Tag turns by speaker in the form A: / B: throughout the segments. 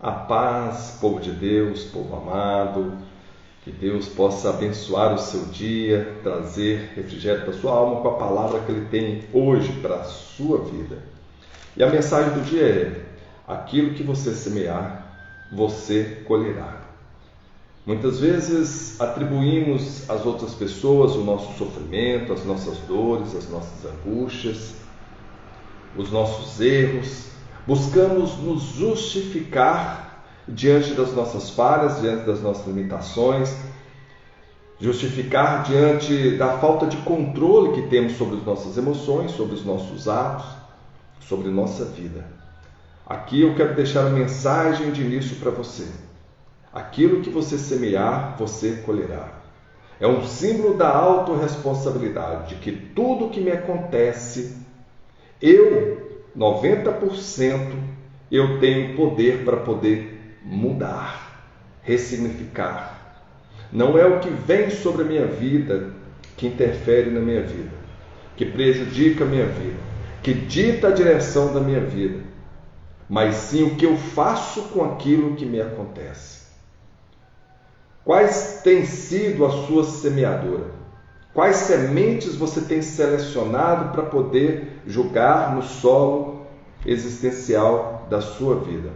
A: A paz, povo de Deus, povo amado, que Deus possa abençoar o seu dia, trazer refrigério para a sua alma com a palavra que Ele tem hoje para a sua vida. E a mensagem do dia é: aquilo que você semear, você colherá. Muitas vezes atribuímos às outras pessoas o nosso sofrimento, as nossas dores, as nossas angústias, os nossos erros. Buscamos nos justificar diante das nossas falhas, diante das nossas limitações, justificar diante da falta de controle que temos sobre as nossas emoções, sobre os nossos atos, sobre nossa vida. Aqui eu quero deixar a mensagem de início para você. Aquilo que você semear, você colherá. É um símbolo da autorresponsabilidade, de que tudo que me acontece, 90%, eu tenho poder para poder mudar, ressignificar. Não é o que vem sobre a minha vida que interfere na minha vida, que prejudica a minha vida, que dita a direção da minha vida, mas sim o que eu faço com aquilo que me acontece. Quais tem sido a sua semeadura? Quais sementes você tem selecionado para poder jogar no solo existencial da sua vida?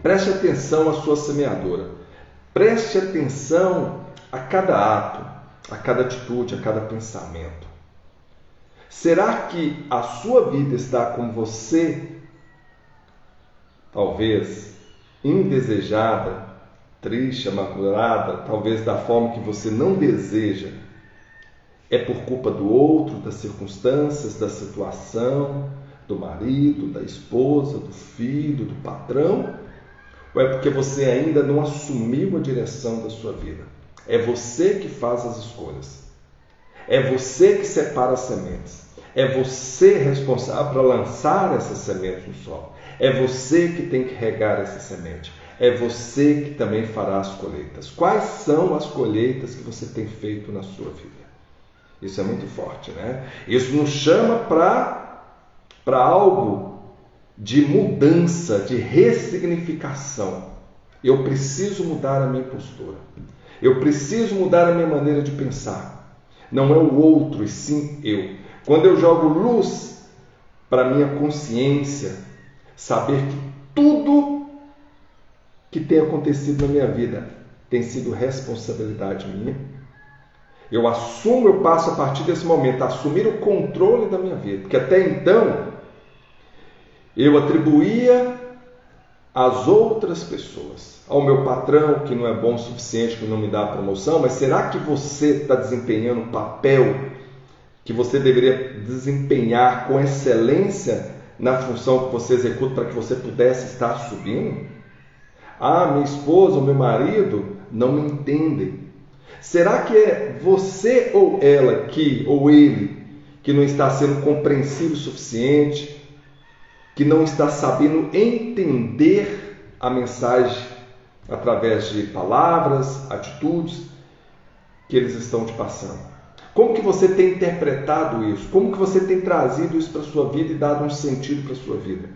A: Preste atenção à sua semeadura. Preste atenção a cada ato, a cada atitude, a cada pensamento. Será que a sua vida está com você, talvez indesejada, triste, amargurada, talvez da forma que você não deseja? É por culpa do outro, das circunstâncias, da situação, do marido, da esposa, do filho, do patrão? Ou é porque você ainda não assumiu a direção da sua vida? É você que faz as escolhas. É você que separa as sementes. É você responsável para lançar essas sementes no solo. É você que tem que regar essa semente. É você que também fará as colheitas. Quais são as colheitas que você tem feito na sua vida? Isso é muito forte, né? Isso nos chama para algo de mudança, de ressignificação. Eu preciso mudar a minha postura. Eu preciso mudar a minha maneira de pensar. Não é o outro, e sim eu. Quando eu jogo luz para a minha consciência, saber que tudo que tem acontecido na minha vida tem sido responsabilidade minha. Eu assumo, eu passo a partir desse momento a assumir o controle da minha vida. Porque até então, eu atribuía às outras pessoas, ao meu patrão que não é bom o suficiente, que não me dá a promoção. Mas será que você está desempenhando um papel que você deveria desempenhar com excelência na função que você executa para que você pudesse estar subindo? Ah, minha esposa ou meu marido não me entendem. Será que é você ou ela ou ele que não está sendo compreensivo o suficiente, que não está sabendo entender a mensagem através de palavras, atitudes que eles estão te passando? Como que você tem interpretado isso? Como que você tem trazido isso para a sua vida e dado um sentido para a sua vida?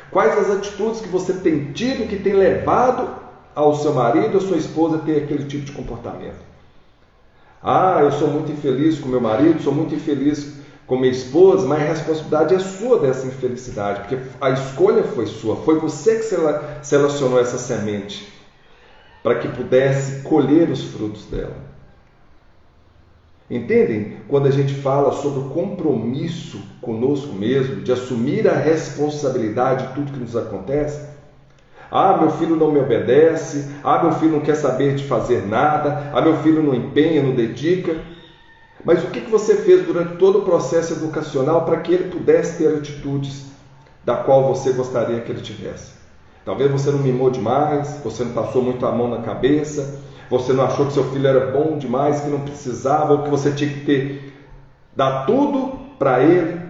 A: Quais as atitudes que você tem tido que tem levado ao seu marido ou sua esposa a ter aquele tipo de comportamento? Ah, eu sou muito infeliz com meu marido, sou muito infeliz com minha esposa, mas a responsabilidade é sua dessa infelicidade, porque a escolha foi sua, foi você que selecionou essa semente para que pudesse colher os frutos dela. Entendem? Quando a gente fala sobre o compromisso conosco mesmo, de assumir a responsabilidade de tudo que nos acontece. Ah, meu filho não me obedece. Ah, meu filho não quer saber de fazer nada. Ah, meu filho não empenha, não dedica. Mas o que você fez durante todo o processo educacional para que ele pudesse ter atitudes da qual você gostaria que ele tivesse? Talvez você não mimou demais, você não passou muito a mão na cabeça, você não achou que seu filho era bom demais, que não precisava, ou que você tinha que dar tudo para ele,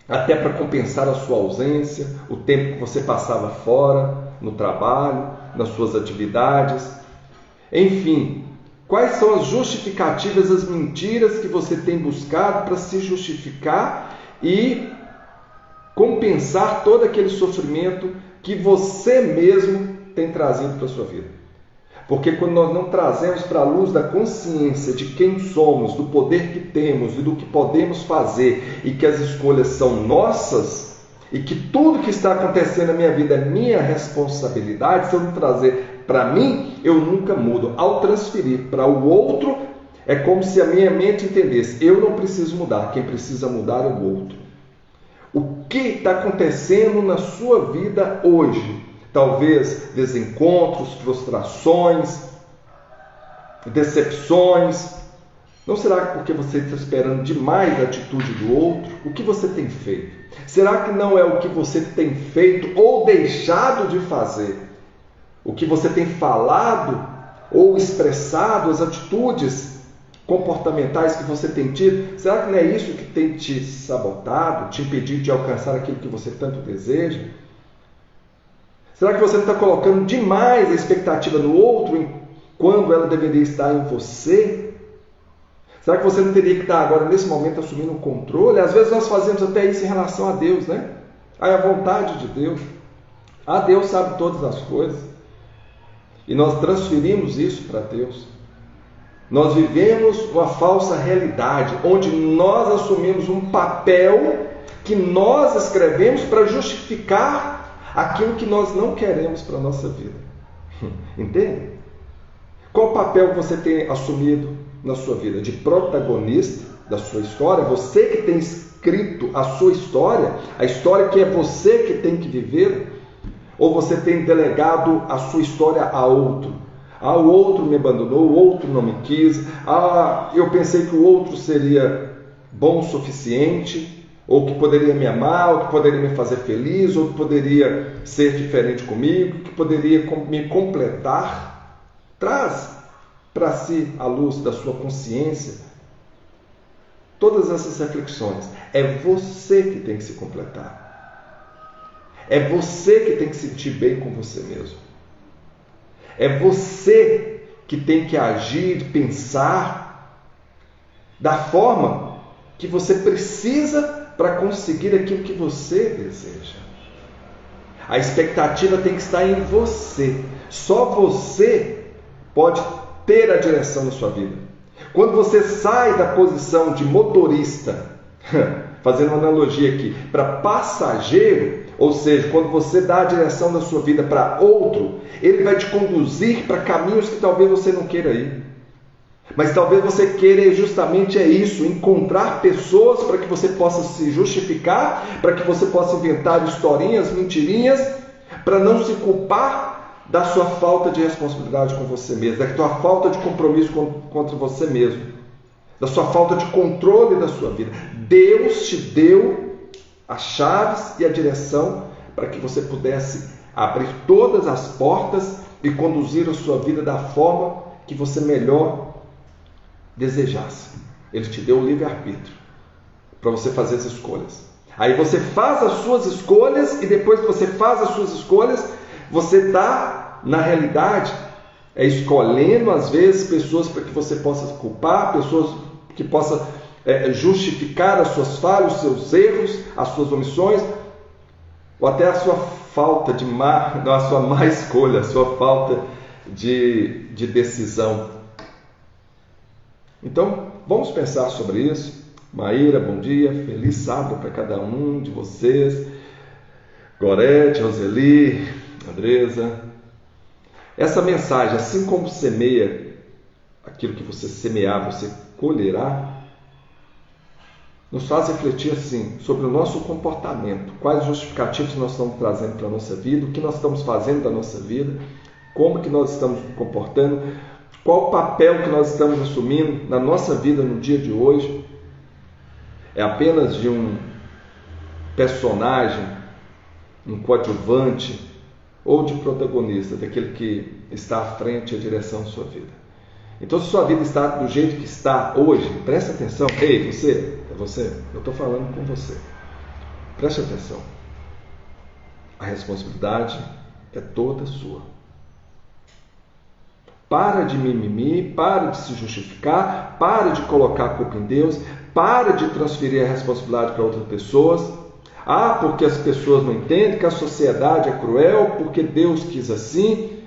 A: até para compensar a sua ausência, o tempo que você passava fora, no trabalho, nas suas atividades. Enfim, quais são as justificativas, as mentiras que você tem buscado para se justificar e compensar todo aquele sofrimento que você mesmo tem trazido para a sua vida. Porque quando nós não trazemos para a luz da consciência de quem somos, do poder que temos e do que podemos fazer, e que as escolhas são nossas, e que tudo que está acontecendo na minha vida é minha responsabilidade, se eu não trazer para mim, eu nunca mudo. Ao transferir para o outro, é como se a minha mente entendesse: eu não preciso mudar, quem precisa mudar é o outro. O que está acontecendo na sua vida hoje? Talvez desencontros, frustrações, decepções. Não será que porque você está esperando demais a atitude do outro? O que você tem feito? Será que não é o que você tem feito ou deixado de fazer? O que você tem falado ou expressado, as atitudes comportamentais que você tem tido? Será que não é isso que tem te sabotado, te impedido de alcançar aquilo que você tanto deseja? Será que você não está colocando demais a expectativa no outro quando ela deveria estar em você? Será que você não teria que estar agora, nesse momento, assumindo um controle? Às vezes nós fazemos até isso em relação a Deus, né? É a vontade de Deus. Deus sabe todas as coisas. E nós transferimos isso para Deus. Nós vivemos uma falsa realidade, onde nós assumimos um papel que nós escrevemos para justificar aquilo que nós não queremos para a nossa vida. Entende? Qual papel você tem assumido na sua vida? De protagonista da sua história? Você que tem escrito a sua história, a história que é você que tem que viver? Ou você tem delegado a sua história a outro? O outro me abandonou, o outro não me quis, eu pensei que o outro seria bom o suficiente, ou que poderia me amar, ou que poderia me fazer feliz, ou que poderia ser diferente comigo, que poderia me completar. Traz para si, à luz da sua consciência, todas essas reflexões. É você que tem que se completar. É você que tem que se sentir bem com você mesmo. É você que tem que agir, pensar da forma que você precisa para conseguir aquilo que você deseja. A expectativa tem que estar em você. Só você pode ter a direção da sua vida. Quando você sai da posição de motorista, fazendo uma analogia aqui, para passageiro, ou seja, quando você dá a direção da sua vida para outro, ele vai te conduzir para caminhos que talvez você não queira ir. Mas talvez você queira justamente isso, encontrar pessoas para que você possa se justificar, para que você possa inventar historinhas, mentirinhas, para não se culpar da sua falta de responsabilidade com você mesmo, da sua falta de compromisso contra você mesmo, da sua falta de controle da sua vida. Deus te deu as chaves e a direção para que você pudesse abrir todas as portas e conduzir a sua vida da forma que você melhor desejasse. Ele te deu o livre-arbítrio para você fazer as escolhas. Aí você faz as suas escolhas e depois que você faz as suas escolhas, você está, na realidade, escolhendo às vezes pessoas para que você possa culpar, pessoas que possam justificar as suas falhas, os seus erros, as suas omissões, ou até a sua falta de a sua má escolha, a sua falta de decisão. Então, vamos pensar sobre isso. Maíra, bom dia, feliz sábado para cada um de vocês. Gorete, Roseli, Andresa. Essa mensagem, assim como semeia, aquilo que você semear, você colherá, nos faz refletir assim sobre o nosso comportamento, quais justificativos nós estamos trazendo para a nossa vida, o que nós estamos fazendo da nossa vida, como que nós estamos nos comportando, qual o papel que nós estamos assumindo na nossa vida no dia de hoje. É apenas de um personagem, um coadjuvante, ou de protagonista, daquele que está à frente e à direção da sua vida. Então, se sua vida está do jeito que está hoje, preste atenção. Ei, você, eu estou falando com você. Preste atenção. A responsabilidade é toda sua. Para de mimimi, para de se justificar, para de colocar a culpa em Deus, para de transferir a responsabilidade para outras pessoas. Ah, porque as pessoas não entendem, que a sociedade é cruel, porque Deus quis assim.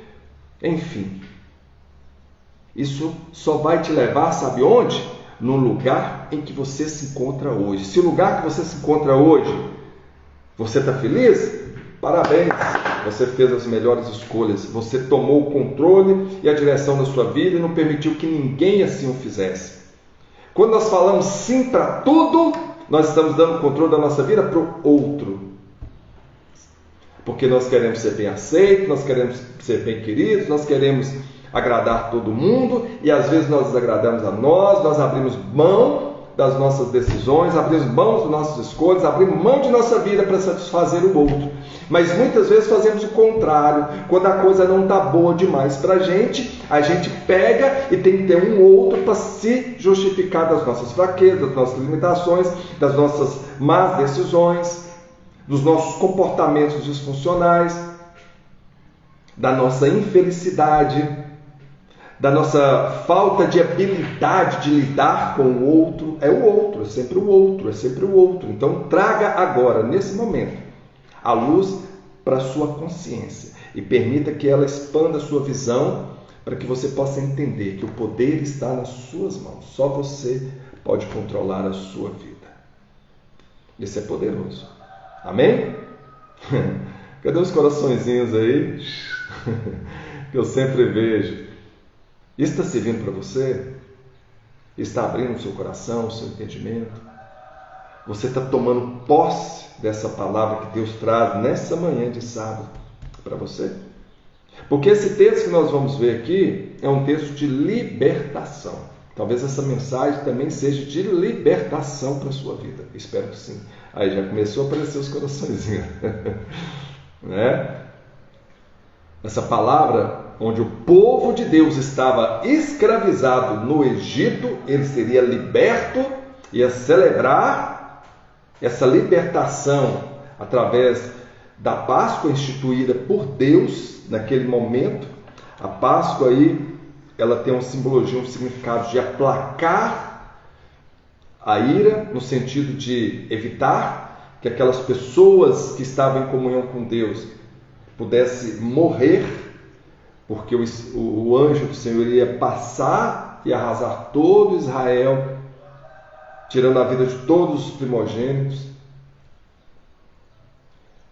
A: Enfim, isso só vai te levar, sabe onde? No lugar em que você se encontra hoje. Se o lugar que você se encontra hoje, você está feliz? Parabéns! Você fez as melhores escolhas. Você tomou o controle e a direção da sua vida e não permitiu que ninguém assim o fizesse. Quando nós falamos sim para tudo, nós estamos dando o controle da nossa vida para o outro. Porque nós queremos ser bem aceitos, nós queremos ser bem queridos, nós queremos agradar todo mundo e às vezes nós desagradamos a nós abrimos mão das nossas decisões, abrimos mão das nossas escolhas, abrimos mão de nossa vida para satisfazer o outro. Mas muitas vezes fazemos o contrário. Quando a coisa não está boa demais para a gente pega e tem que ter um outro para se justificar das nossas fraquezas, das nossas limitações, das nossas más decisões, dos nossos comportamentos disfuncionais, da nossa infelicidade, da nossa falta de habilidade de lidar com o outro. É o outro, é sempre o outro, é sempre o outro. Então traga agora, nesse momento, a luz para a sua consciência e permita que ela expanda a sua visão para que você possa entender que o poder está nas suas mãos. Só você pode controlar a sua vida. Isso é poderoso. Amém? Cadê os coraçõezinhos aí? Que eu sempre vejo. Isso está servindo para você? Está abrindo o seu coração, o seu entendimento? Você está tomando posse dessa palavra que Deus traz nessa manhã de sábado para você? Porque esse texto que nós vamos ver aqui é um texto de libertação. Talvez essa mensagem também seja de libertação para a sua vida. Espero que sim. Aí já começou a aparecer os coraçõezinhos. Né? Essa palavra, onde o povo de Deus estava escravizado no Egito, ele seria liberto, ia celebrar essa libertação através da Páscoa instituída por Deus naquele momento. A Páscoa aí, ela tem uma simbologia, um significado de aplacar a ira, no sentido de evitar que aquelas pessoas que estavam em comunhão com Deus pudessem morrer, porque o anjo do Senhor iria passar e arrasar todo Israel, tirando a vida de todos os primogênitos.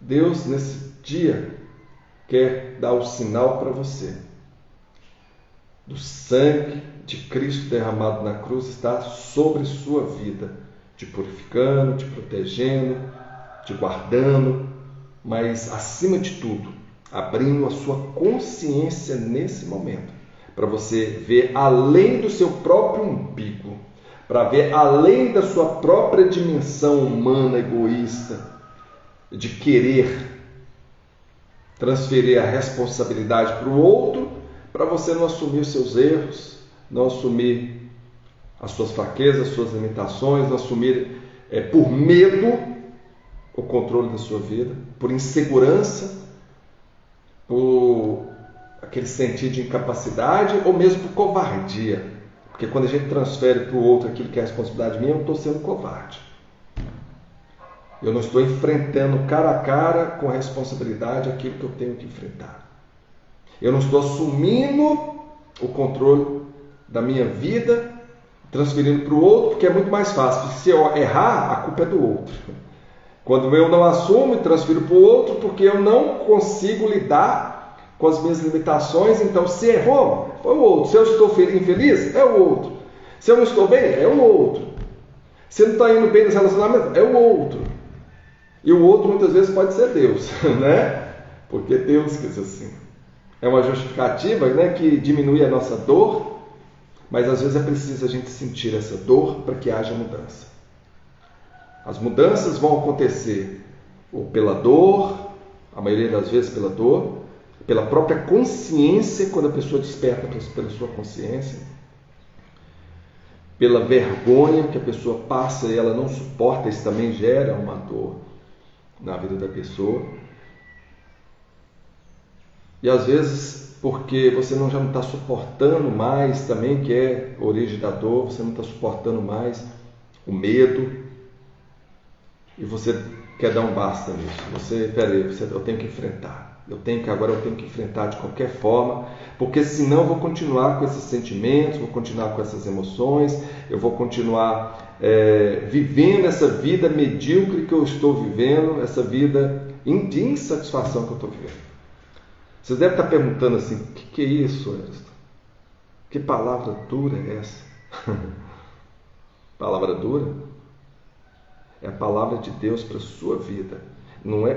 A: Deus, nesse dia, quer dar o sinal para você do sangue de Cristo derramado na cruz está sobre sua vida, te purificando, te protegendo, te guardando, mas acima de tudo, abrindo a sua consciência nesse momento, para você ver além do seu próprio umbigo, para ver além da sua própria dimensão humana, egoísta, de querer transferir a responsabilidade para o outro, para você não assumir os seus erros, não assumir as suas fraquezas, as suas limitações, não assumir por medo o controle da sua vida, por insegurança, por aquele sentido de incapacidade ou mesmo por covardia. Porque quando a gente transfere para o outro aquilo que é responsabilidade minha, eu estou sendo covarde. Eu não estou enfrentando cara a cara com a responsabilidade aquilo que eu tenho que enfrentar. Eu não estou assumindo o controle da minha vida, transferindo para o outro, porque é muito mais fácil. Porque se eu errar, a culpa é do outro. Quando eu não assumo e transfiro para o outro, porque eu não consigo lidar com as minhas limitações, então se errou, foi o outro. Se eu estou infeliz, é o outro. Se eu não estou bem, é o outro. Se não está indo bem nos relacionamentos, é o outro. E o outro muitas vezes pode ser Deus, né? Porque Deus quis assim. É uma justificativa, né, que diminui a nossa dor, mas às vezes é preciso a gente sentir essa dor para que haja mudança. As mudanças vão acontecer ou pela dor, a maioria das vezes pela dor, pela própria consciência, quando a pessoa desperta pela sua consciência, pela vergonha que a pessoa passa e ela não suporta, isso também gera uma dor na vida da pessoa. E às vezes porque você já não está suportando mais também, que é a origem da dor, você não está suportando mais o medo, e você quer dar um basta nisso. Eu tenho que enfrentar. Eu tenho que enfrentar de qualquer forma, porque senão eu vou continuar com esses sentimentos, vou continuar com essas emoções, eu vou continuar vivendo essa vida medíocre que eu estou vivendo, essa vida de insatisfação que eu estou vivendo. Vocês devem estar perguntando assim, o que é isso, Ernesto? Que palavra dura é essa? Palavra dura? É a palavra de Deus para a sua vida.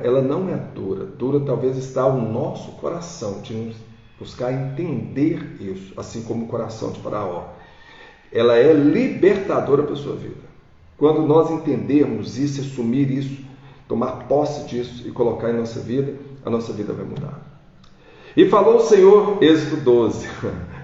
A: Ela não é dura. Dura talvez está o nosso coração, de buscar entender isso, assim como o coração de Faraó. Ela é libertadora para a sua vida. Quando nós entendermos isso, assumir isso, tomar posse disso e colocar em nossa vida, a nossa vida vai mudar. E falou o Senhor, Êxodo 12.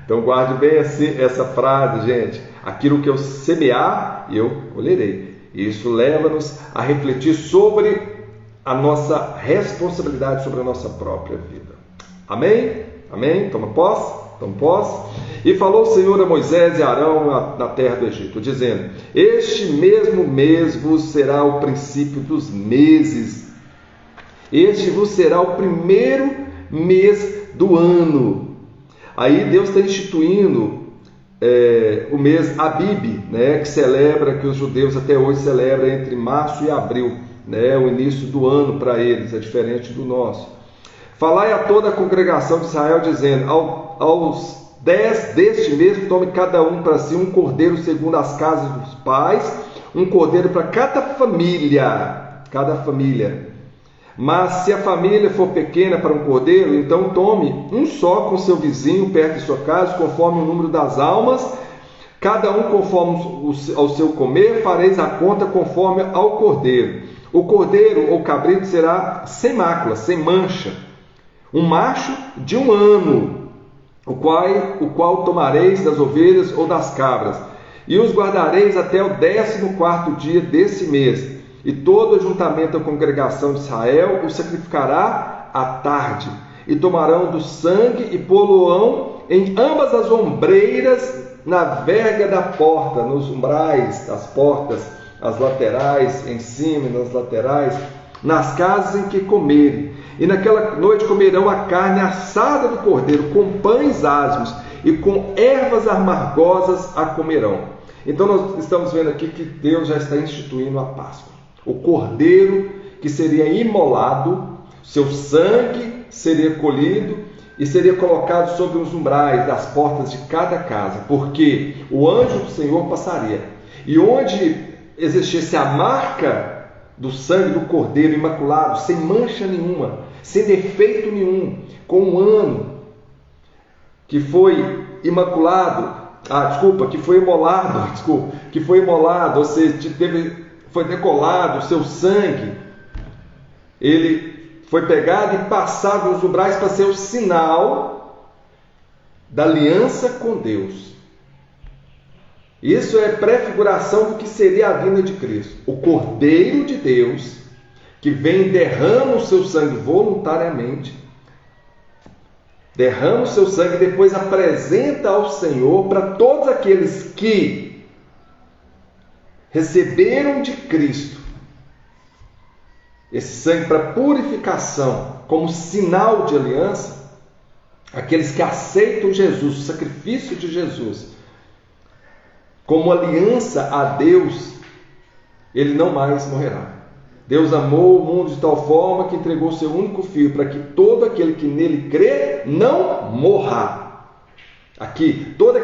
A: Então guarde bem essa frase, gente. Aquilo que eu semear, eu colherei. Isso leva-nos a refletir sobre a nossa responsabilidade, sobre a nossa própria vida. Amém? Amém? Toma posse? Toma posse. E falou o Senhor a Moisés e a Arão na terra do Egito, dizendo: este mesmo mês vos será o princípio dos meses. Este vos será o primeiro mês do ano. Aí Deus está instituindo o mês Abib, né, que os judeus até hoje celebram entre março e abril, né, o início do ano para eles, é diferente do nosso. Falai a toda a congregação de Israel, dizendo: aos 10 deste mês tome cada um para si um cordeiro segundo as casas dos pais, um cordeiro para cada família. Mas se a família for pequena para um cordeiro, então tome um só com seu vizinho perto de sua casa, conforme o número das almas, cada um conforme ao seu comer, fareis a conta conforme ao cordeiro. O cordeiro ou cabrito será sem mácula, sem mancha, um macho de 1 ano, o qual tomareis das ovelhas ou das cabras, e os guardareis até o 14º dia desse mês. E todo o ajuntamento da congregação de Israel o sacrificará à tarde, e tomarão do sangue e pô-lo-ão em ambas as ombreiras, na verga da porta, nos umbrais das portas, as laterais, em cima e nas laterais, nas casas em que comerem. E naquela noite comerão a carne assada do cordeiro, com pães asmos, e com ervas amargosas a comerão. Então nós estamos vendo aqui que Deus já está instituindo a Páscoa. O cordeiro que seria imolado, seu sangue seria colhido e seria colocado sobre os umbrais das portas de cada casa, porque o anjo do Senhor passaria. E onde existisse a marca do sangue do cordeiro imaculado, sem mancha nenhuma, sem defeito nenhum, com um ano que foi que foi imolado, ou seja, foi decolado o seu sangue, ele foi pegado e passado nos umbrais para ser o sinal da aliança com Deus. Isso é prefiguração do que seria a vinda de Cristo. O Cordeiro de Deus, que vem e derrama o seu sangue voluntariamente, derrama o seu sangue e depois apresenta ao Senhor para todos aqueles que receberam de Cristo esse sangue para purificação, como sinal de aliança. Aqueles que aceitam Jesus, o sacrifício de Jesus, como aliança a Deus, ele não mais morrerá. Deus amou o mundo de tal forma que entregou o seu único filho, para que todo aquele que nele crê não morra. Aqui, toda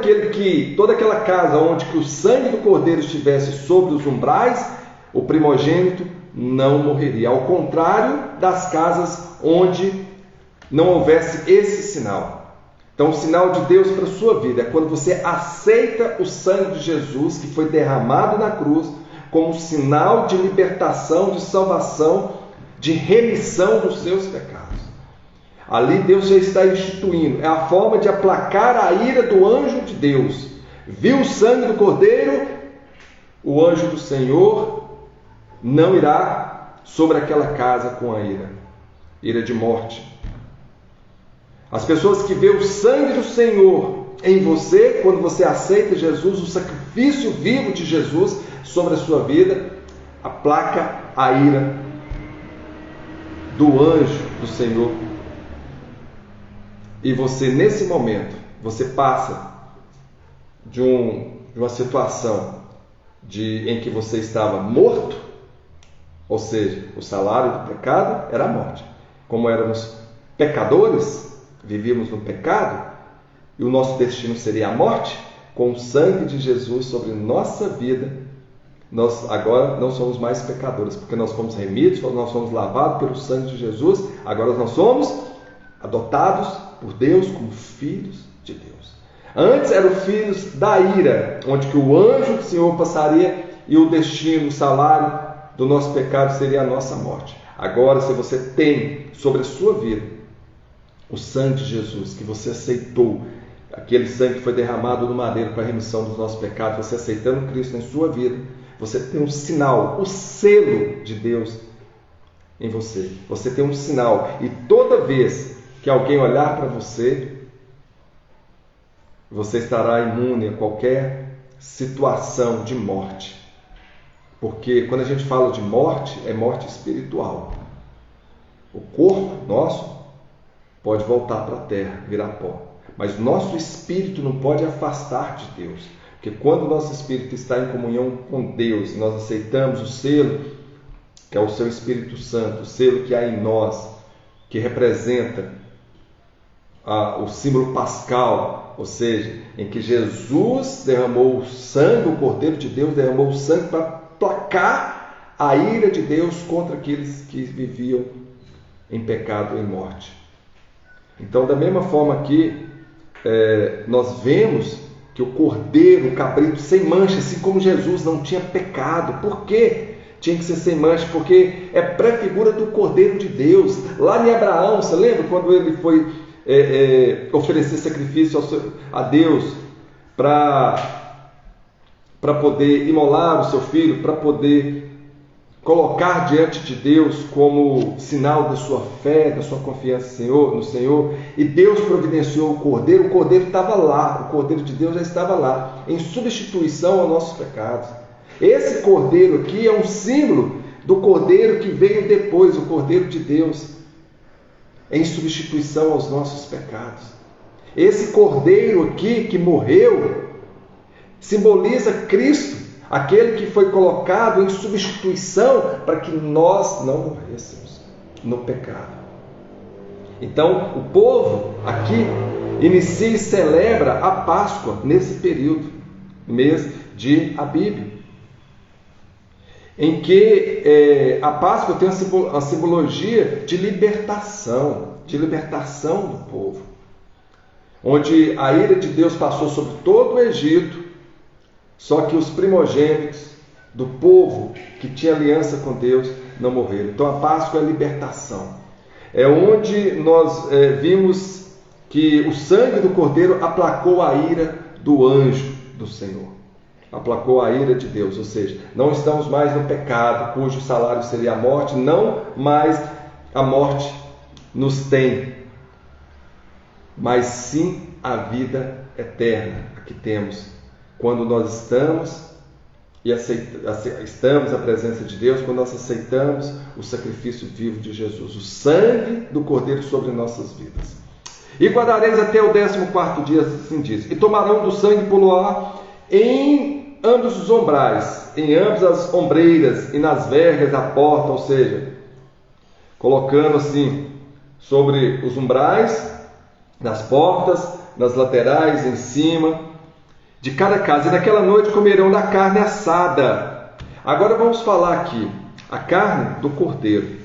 A: aquela casa onde que o sangue do cordeiro estivesse sobre os umbrais, o primogênito não morreria. Ao contrário das casas onde não houvesse esse sinal. Então, o sinal de Deus para a sua vida é quando você aceita o sangue de Jesus, que foi derramado na cruz, como sinal de libertação, de salvação, de remissão dos seus pecados. Ali Deus já está instituindo, é a forma de aplacar a ira do anjo de Deus. Viu o sangue do cordeiro, o anjo do Senhor não irá sobre aquela casa com a ira de morte. As pessoas que vê o sangue do Senhor em você, quando você aceita Jesus, o sacrifício vivo de Jesus sobre a sua vida, aplaca a ira do anjo do Senhor. E você, nesse momento, você passa de uma situação em que você estava morto, ou seja, o salário do pecado era a morte. Como éramos pecadores, vivíamos no pecado, e o nosso destino seria a morte, com o sangue de Jesus sobre nossa vida, nós agora não somos mais pecadores, porque nós fomos remidos, nós fomos lavados pelo sangue de Jesus, agora nós somos adotados por Deus como filhos de Deus. Antes eram filhos da ira, onde que o anjo do Senhor passaria e o destino, o salário do nosso pecado seria a nossa morte. Agora, se você tem sobre a sua vida o sangue de Jesus, que você aceitou, aquele sangue que foi derramado no madeiro para a remissão dos nossos pecados, você aceitando Cristo em sua vida, você tem um sinal, o selo de Deus em você. Você tem um sinal, e toda vez que alguém olhar para você, você estará imune a qualquer situação de morte. Porque quando a gente fala de morte, é morte espiritual. O corpo nosso pode voltar para a terra, virar pó. Mas nosso espírito não pode afastar de Deus. Porque quando o nosso espírito está em comunhão com Deus, nós aceitamos o selo, que é o seu Espírito Santo, o selo que há em nós, que representa o símbolo pascal, ou seja, em que Jesus derramou o sangue, o Cordeiro de Deus derramou o sangue para placar a ira de Deus contra aqueles que viviam em pecado e em morte. Então, da mesma forma que nós vemos que o cordeiro, o cabrito sem mancha, assim como Jesus não tinha pecado. Por quê? Tinha que ser sem mancha, porque é pré-figura do Cordeiro de Deus. Lá em Abraão, você lembra quando ele foi oferecer sacrifício a Deus para poder imolar o seu filho, para poder colocar diante de Deus como sinal da sua fé, da sua confiança no Senhor, e Deus providenciou o Cordeiro estava lá, o Cordeiro de Deus já estava lá, em substituição aos nossos pecados. Esse Cordeiro aqui é um símbolo do Cordeiro que veio depois, o Cordeiro de Deus, em substituição aos nossos pecados. Esse Cordeiro aqui que morreu simboliza Cristo, aquele que foi colocado em substituição para que nós não morrêssemos no pecado. Então, o povo aqui inicia e celebra a Páscoa nesse período, mês de Abib, em que a Páscoa tem a simbologia de libertação do povo, onde a ira de Deus passou sobre todo o Egito, só que os primogênitos do povo que tinha aliança com Deus não morreram. Então a Páscoa é a libertação. É onde nós vimos que o sangue do Cordeiro aplacou a ira do anjo do Senhor. Aplacou a ira de Deus, ou seja, não estamos mais no pecado, cujo salário seria a morte, não mais a morte nos tem, mas sim a vida eterna que temos quando nós estamos a presença de Deus, quando nós aceitamos o sacrifício vivo de Jesus, o sangue do Cordeiro sobre nossas vidas. E guardareis até o 14º dia, assim diz, e tomarão do sangue por luar em ambos os umbrais, em ambas as ombreiras e nas vergas da porta, ou seja, colocando assim sobre os umbrais, nas portas, nas laterais, em cima de cada casa, e naquela noite comerão da carne assada. Agora vamos falar aqui, a carne do Cordeiro.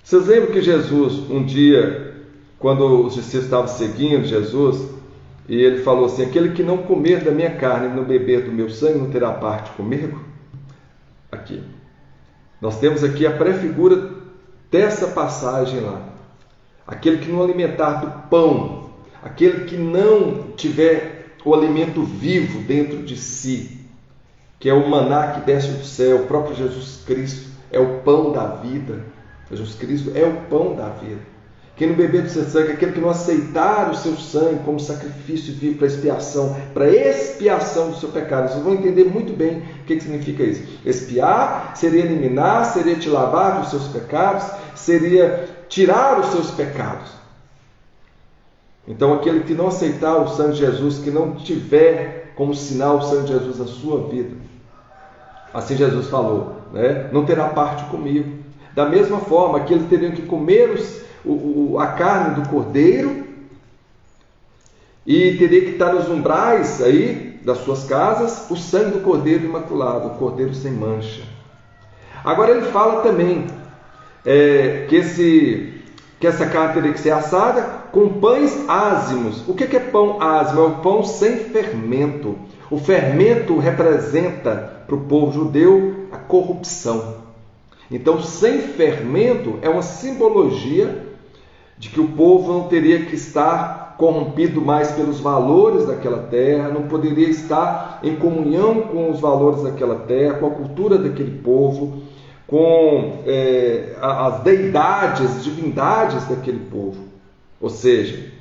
A: Vocês lembram que Jesus, um dia, quando os discípulos estavam seguindo Jesus, e ele falou assim, aquele que não comer da minha carne e não beber do meu sangue não terá parte comigo? Aqui. Nós temos aqui a prefigura dessa passagem lá. Aquele que não alimentar do pão, aquele que não tiver o alimento vivo dentro de si, que é o maná que desce do céu, o próprio Jesus Cristo é o pão da vida. Jesus Cristo é o pão da vida. quem não beber do seu sangue, aquele que não aceitar o seu sangue como sacrifício vivo para expiação do seu pecado. Vocês vão entender muito bem o que significa isso. Expiar seria eliminar, seria te lavar dos seus pecados, seria tirar os seus pecados. Então, aquele que não aceitar o sangue de Jesus, que não tiver como sinal o sangue de Jesus na sua vida, assim Jesus falou, né? Não terá parte comigo. Da mesma forma que eles teriam que comer a carne do cordeiro e teria que estar nos umbrais aí das suas casas o sangue do cordeiro imaculado, o cordeiro sem mancha. Agora ele fala também que essa carne teria que ser assada com pães ázimos. O que é pão ázimo? É o pão sem fermento. O fermento representa para o povo judeu a corrupção. Então, sem fermento é uma simbologia de que o povo não teria que estar corrompido mais pelos valores daquela terra, não poderia estar em comunhão com os valores daquela terra, com a cultura daquele povo, com as deidades, as divindades daquele povo. Ou seja,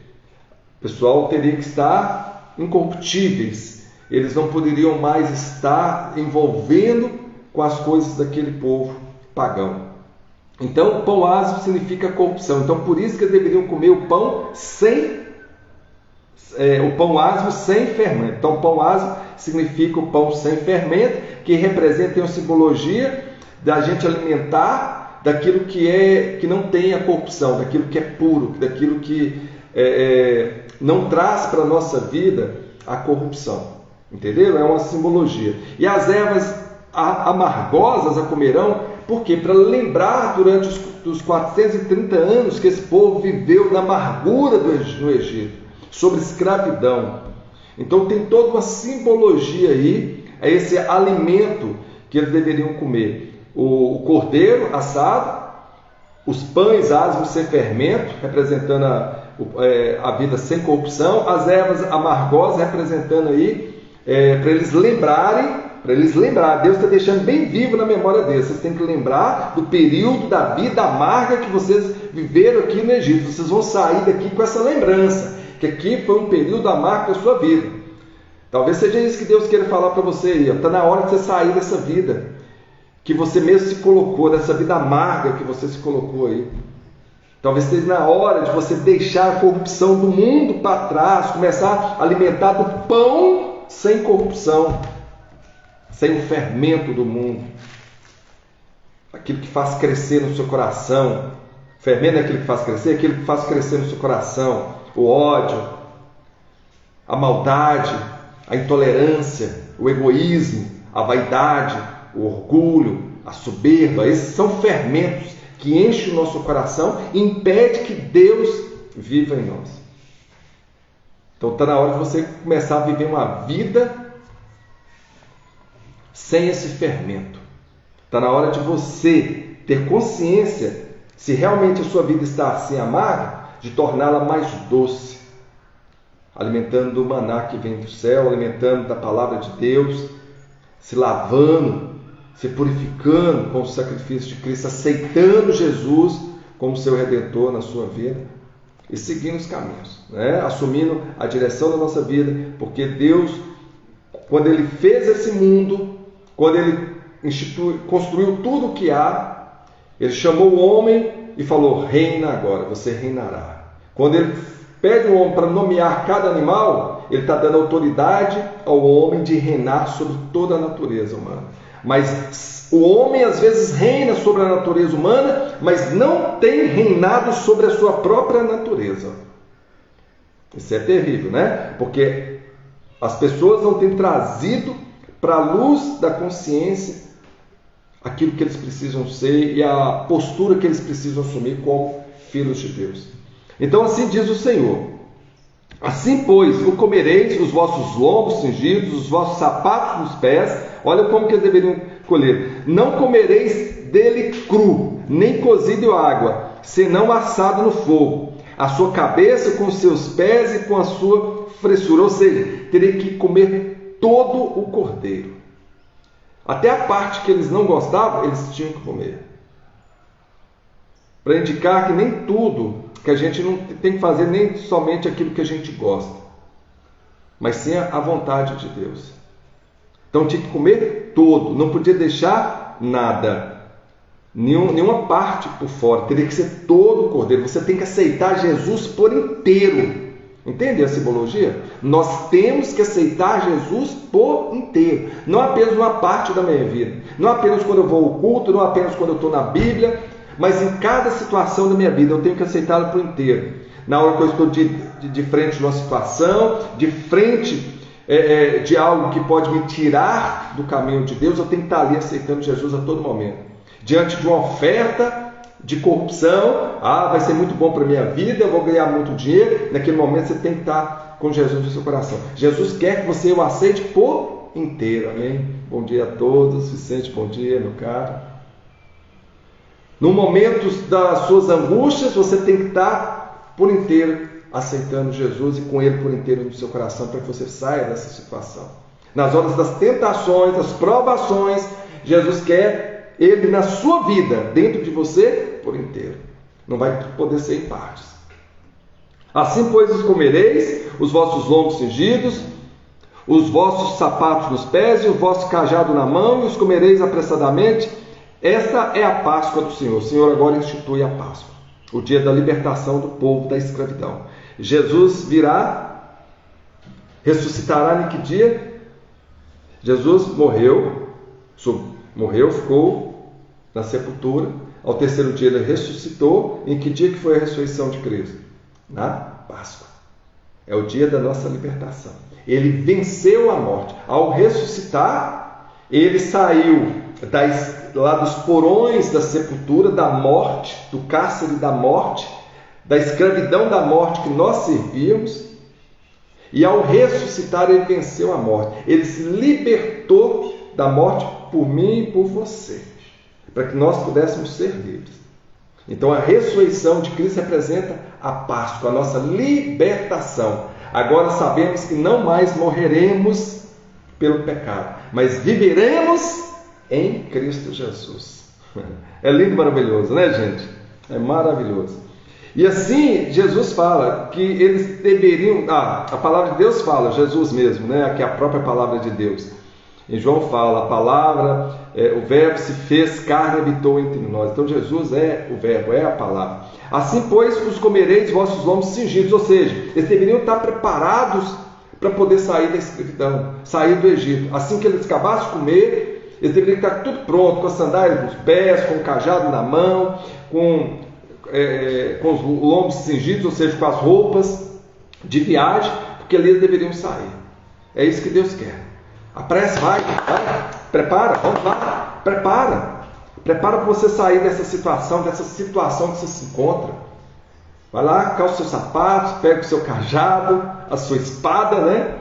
A: o pessoal teria que estar incorruptíveis, eles não poderiam mais estar envolvendo com as coisas daquele povo pagão. Então, pão ázimo significa corrupção. Então, por isso que eles deveriam comer o pão ázimo sem fermento. Então, pão ázimo significa o pão sem fermento, que representa uma simbologia da gente alimentar daquilo que não tem a corrupção, daquilo que é puro, daquilo que não traz para a nossa vida a corrupção. Entenderam? É uma simbologia. E as ervas amargosas a comerão, por quê? Para lembrar durante os 430 anos que esse povo viveu na amargura no Egito, sobre escravidão. Então tem toda uma simbologia aí, a esse alimento que eles deveriam comer. O cordeiro assado, os pães ázimos sem fermento, representando a vida sem corrupção, as ervas amargosas representando aí, para eles lembrarem, Deus está deixando bem vivo na memória deles. Vocês têm que lembrar do período da vida amarga que vocês viveram aqui no Egito. Vocês vão sair daqui com essa lembrança, que aqui foi um período amargo da sua vida. Talvez seja isso que Deus queira falar para você aí. Está na hora de você sair dessa vida que você mesmo se colocou, dessa vida amarga que você se colocou aí. Talvez esteja na hora de você deixar a corrupção do mundo para trás, começar a alimentar do pão sem corrupção, sem o fermento do mundo, aquilo que faz crescer no seu coração. Fermento é aquilo que faz crescer, aquilo que faz crescer no seu coração, o ódio, a maldade, a intolerância, o egoísmo, a vaidade, o orgulho, a soberba. Esses são fermentos que enchem o nosso coração e impedem que Deus viva em nós. Então está na hora de você começar a viver uma vida sem esse fermento. Está na hora de você ter consciência, se realmente a sua vida está assim amarga, de torná-la mais doce, alimentando do maná que vem do céu, alimentando da palavra de Deus, se lavando, se purificando com o sacrifício de Cristo, aceitando Jesus como seu Redentor na sua vida e seguindo os caminhos, né? Assumindo a direção da nossa vida, porque Deus, quando Ele fez esse mundo, quando Ele construiu tudo o que há, Ele chamou o homem e falou: reina agora, você reinará. Quando Ele pede o homem para nomear cada animal, Ele está dando autoridade ao homem de reinar sobre toda a natureza humana. Mas o homem às vezes reina sobre a natureza humana, mas não tem reinado sobre a sua própria natureza. Isso é terrível, né? Porque as pessoas não têm trazido para a luz da consciência aquilo que eles precisam ser e a postura que eles precisam assumir como filhos de Deus. Então assim diz o Senhor: assim, pois, o comereis, os vossos lombos cingidos, os vossos sapatos nos pés. Olha como que eles deveriam colher. Não comereis dele cru, nem cozido em água, senão assado no fogo. A sua cabeça com os seus pés e com a sua fressura. Ou seja, teria que comer todo o cordeiro. Até a parte que eles não gostavam, eles tinham que comer. Para indicar que nem tudo que a gente não tem que fazer nem somente aquilo que a gente gosta, mas sim a vontade de Deus. Então tinha que comer todo, não podia deixar nada, nenhuma parte por fora, teria que ser todo o cordeiro. Você tem que aceitar Jesus por inteiro. Entende a simbologia? Nós temos que aceitar Jesus por inteiro, não apenas uma parte da minha vida, não apenas quando eu vou ao culto, não apenas quando eu estou na Bíblia, mas em cada situação da minha vida eu tenho que aceitá-lo por inteiro. Na hora que eu estou de frente de uma situação, de frente de algo que pode me tirar do caminho de Deus, eu tenho que estar ali aceitando Jesus a todo momento. Diante de uma oferta de corrupção, vai ser muito bom para a minha vida, eu vou ganhar muito dinheiro, naquele momento você tem que estar com Jesus no seu coração. Jesus quer que você o aceite por inteiro, amém? Bom dia a todos, Vicente, bom dia, meu caro. No momento das suas angústias, você tem que estar por inteiro aceitando Jesus e com Ele por inteiro no seu coração, para que você saia dessa situação. Nas horas das tentações, das provações, Jesus quer Ele na sua vida, dentro de você, por inteiro. Não vai poder ser em partes. Assim, pois, os comereis, os vossos lombos cingidos, os vossos sapatos nos pés e o vosso cajado na mão, e os comereis apressadamente. Esta é a Páscoa do Senhor. O Senhor agora institui a Páscoa, o dia da libertação do povo da escravidão. Jesus virá, ressuscitará em que dia? Jesus morreu, ficou na sepultura. Ao terceiro dia ele ressuscitou. Em que dia que foi a ressurreição de Cristo? Na Páscoa. É o dia da nossa libertação. Ele venceu a morte. Ao ressuscitar, ele saiu lá dos porões da sepultura, da morte, do cárcere da morte, da escravidão da morte que nós servíamos, e ao ressuscitar ele venceu a morte. Ele se libertou da morte por mim e por você, para que nós pudéssemos ser livres. Então a ressurreição de Cristo representa a Páscoa, a nossa libertação. Agora sabemos que não mais morreremos pelo pecado, mas viveremos em Cristo Jesus. É lindo e maravilhoso, né, gente? É maravilhoso. E assim Jesus fala que eles deveriam... a palavra de Deus fala, Jesus mesmo, né? Que é a própria palavra de Deus. Em João fala, a palavra, o verbo se fez carne e habitou entre nós. Então Jesus é o verbo, é a palavra. Assim, pois, os comereis vossos lombos cingidos, ou seja, eles deveriam estar preparados para poder sair da escravidão, sair do Egito. Assim que eles acabassem de comer, eles deveriam estar tudo pronto, com as sandálias nos pés, com o cajado na mão, com os lombos cingidos, ou seja, com as roupas de viagem, porque ali eles deveriam sair. É isso que Deus quer. Apresse, vai, prepara, vamos lá, prepara para você sair dessa situação que você se encontra. Vai lá, calça os seus sapatos, pega o seu cajado, a sua espada, né?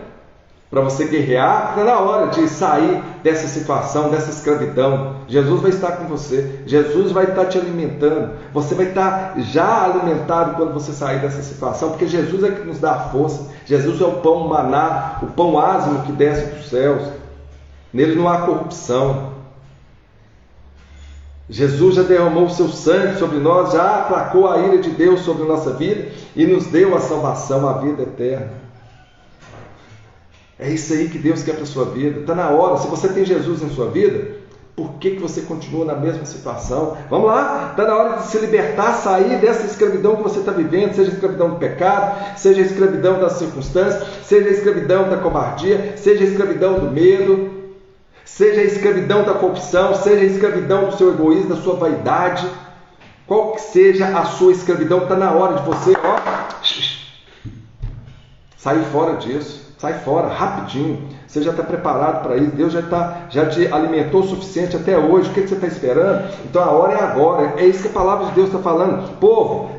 A: Para você guerrear. Está na hora de sair dessa situação, dessa escravidão. Jesus vai estar com você, Jesus vai estar te alimentando. Você vai estar já alimentado quando você sair dessa situação, porque Jesus é que nos dá a força. Jesus é o pão maná, o pão ázimo que desce dos céus. Nele não há corrupção. Jesus já derramou o seu sangue sobre nós, já aplacou a ira de Deus sobre a nossa vida e nos deu a salvação, a vida eterna. É isso aí que Deus quer para a sua vida. Está na hora. Se você tem Jesus na sua vida, por que você continua na mesma situação? Vamos lá, está na hora de se libertar, sair dessa escravidão que você está vivendo, seja a escravidão do pecado, seja a escravidão das circunstâncias, seja a escravidão da covardia, seja a escravidão do medo, seja a escravidão da corrupção, seja a escravidão do seu egoísmo, da sua vaidade. Qual que seja a sua escravidão, está na hora de você sair fora disso. Sai fora, rapidinho. Você já está preparado para isso. Deus já te alimentou o suficiente até hoje. O que você está esperando? Então a hora é agora. É isso que a palavra de Deus está falando. Povo,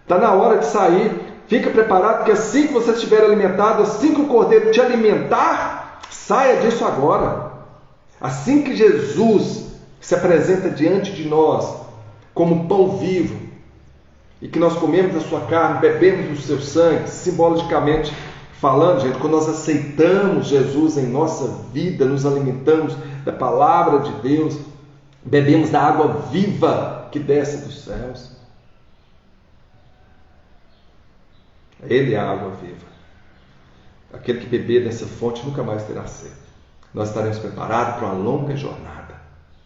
A: está na hora de sair. Fica preparado, porque assim que você estiver alimentado, assim que o Cordeiro te alimentar, saia disso agora. Assim que Jesus se apresenta diante de nós como pão vivo, e que nós comemos a sua carne, bebemos o seu sangue, simbolicamente falando, gente, quando nós aceitamos Jesus em nossa vida, nos alimentamos da palavra de Deus, bebemos da água viva que desce dos céus. Ele é a água viva. Aquele que beber dessa fonte nunca mais terá sede. Nós estaremos preparados para uma longa jornada.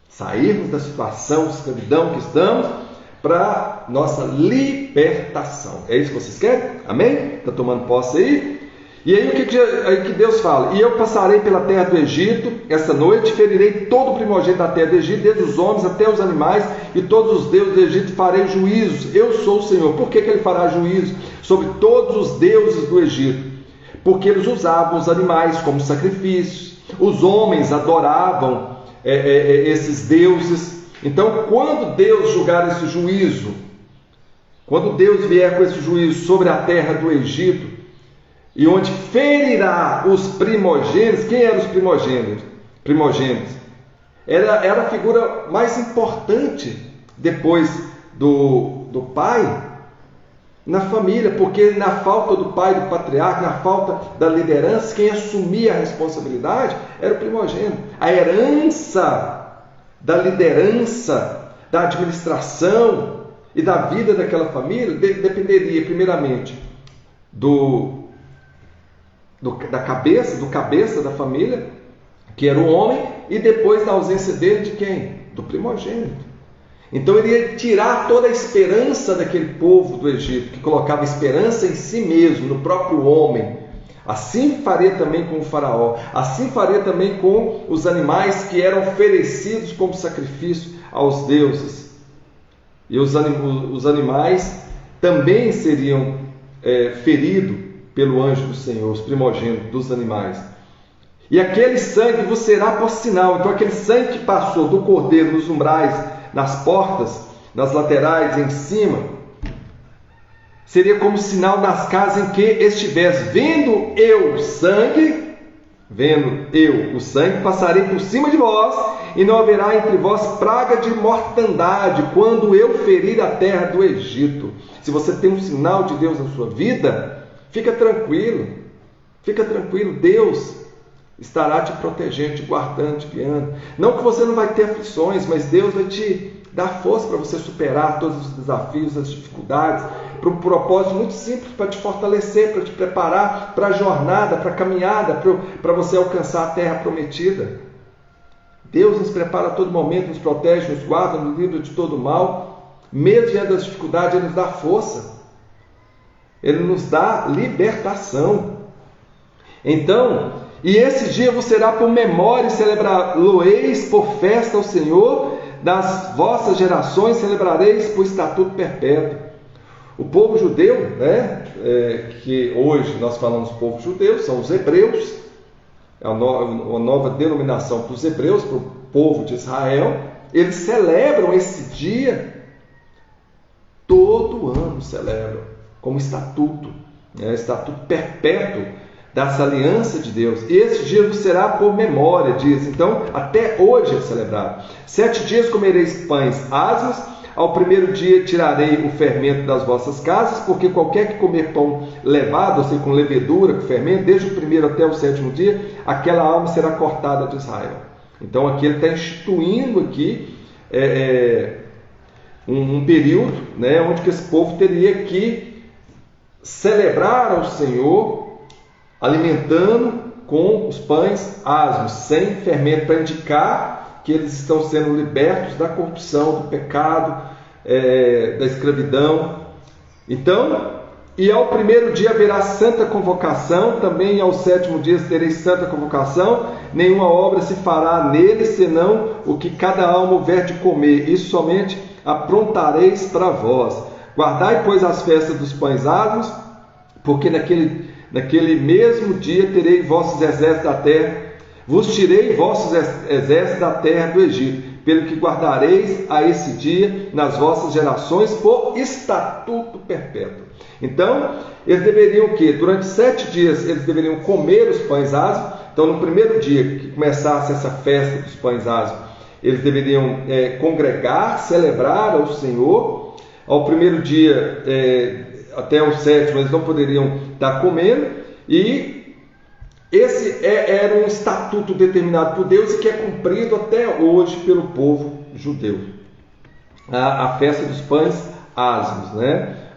A: Sairmos da situação de escravidão que estamos para nossa libertação. É isso que vocês querem? Amém? Está tomando posse aí? E aí o que Deus fala? E eu passarei pela terra do Egito essa noite, ferirei todo o primogênito da terra do Egito, desde os homens até os animais, e todos os deuses do Egito farei juízos. Eu sou o Senhor. Por que ele fará juízo sobre todos os deuses do Egito? Porque eles usavam os animais como sacrifícios. Os homens adoravam esses deuses. Então, quando Deus julgar esse juízo, quando Deus vier com esse juízo sobre a terra do Egito, e onde ferirá os primogênitos, quem eram os primogênitos? Era a figura mais importante depois do pai na família, porque na falta do pai, do patriarca, na falta da liderança, quem assumia a responsabilidade era o primogênito. A herança da liderança, da administração e da vida daquela família dependeria primeiramente do cabeça da família, que era o homem, e depois, na ausência dele, de quem? Do primogênito. Então ele ia tirar toda a esperança daquele povo do Egito, que colocava esperança em si mesmo, no próprio homem. Assim faria também com o faraó, assim faria também com os animais que eram oferecidos como sacrifício aos deuses. E os animais também seriam feridos pelo anjo do Senhor, os primogênitos dos animais. E aquele sangue vos será por sinal. Então aquele sangue que passou do cordeiro nos umbrais, nas portas, nas laterais, em cima, seria como sinal nas casas em que estivesse. Vendo eu o sangue, passarei por cima de vós, e não haverá entre vós praga de mortandade, quando eu ferir a terra do Egito. Se você tem um sinal de Deus na sua vida, fica tranquilo, Deus estará te protegendo, te guardando, te guiando. Não que você não vai ter aflições, mas Deus vai te dar força para você superar todos os desafios, as dificuldades, para um propósito muito simples, para te fortalecer, para te preparar para a jornada, para a caminhada, para você alcançar a terra prometida. Deus nos prepara a todo momento, nos protege, nos guarda, nos livra de todo mal. Mesmo diante das dificuldades, Ele nos dá força. Ele nos dá libertação. Então, e esse dia vos será por memória, e celebrar-lo-eis por festa ao Senhor, das vossas gerações celebrareis por estatuto perpétuo. O povo judeu, que hoje nós falamos povo judeu, são os hebreus, é uma nova denominação para os hebreus, para o povo de Israel. Eles celebram esse dia, todo ano celebram, como estatuto, estatuto perpétuo dessa aliança de Deus. Esse dia será por memória, diz. Então, até hoje é celebrado. 7 dias comereis pães asmos, ao primeiro dia tirarei o fermento das vossas casas, porque qualquer que comer pão levado, ou seja, com levedura, com fermento, desde o primeiro até o 7º dia, aquela alma será cortada de Israel. Então, aqui ele está instituindo aqui um período, onde que esse povo teria que celebrar ao Senhor, alimentando com os pães asmos, sem fermento, para indicar que eles estão sendo libertos da corrupção, do pecado, da escravidão. Então, e ao primeiro dia haverá santa convocação, também ao 7º dia tereis santa convocação, nenhuma obra se fará nele, senão o que cada alma houver de comer, isso somente aprontareis para vós. Guardai, pois, as festas dos pães asmos, porque naquele mesmo dia terei vossos exércitos da terra, vos tirei vossos exércitos da terra do Egito, pelo que guardareis a esse dia nas vossas gerações por estatuto perpétuo. Então, eles deveriam o quê? Durante 7 dias eles deveriam comer os pães asmos. Então, no primeiro dia que começasse essa festa dos pães asmos, eles deveriam congregar, celebrar ao Senhor. Ao primeiro dia, até o 7º, eles não poderiam estar comendo, e esse era um estatuto determinado por Deus e que é cumprido até hoje pelo povo judeu. A festa dos pães asmos,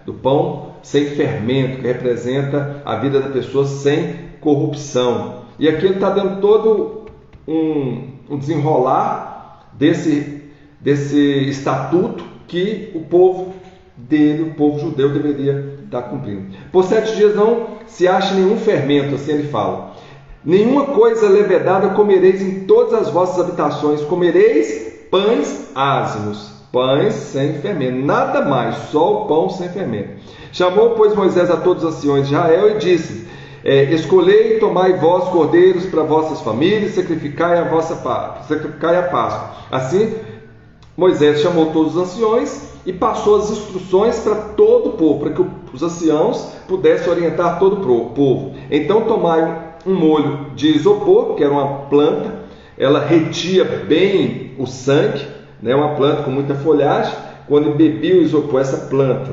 A: do pão sem fermento, que representa a vida da pessoa sem corrupção. E aqui ele está dando todo um desenrolar desse estatuto que o povo dele, o povo judeu, deveria estar cumprindo. Por 7 dias não se acha nenhum fermento, assim ele fala. Nenhuma coisa levedada comereis em todas as vossas habitações. Comereis pães ázimos, pães sem fermento, nada mais, só o pão sem fermento. Chamou, pois, Moisés a todos os anciões de Israel e disse: escolhei e tomai vós cordeiros para vossas famílias, sacrificai a Páscoa. Assim, Moisés chamou todos os anciões e passou as instruções para todo o povo, para que os anciãos pudessem orientar todo o povo. Então tomai um molho de isopor, que era uma planta, ela retia bem o sangue, né? Uma planta com muita folhagem. Quando bebia o isopor, essa planta,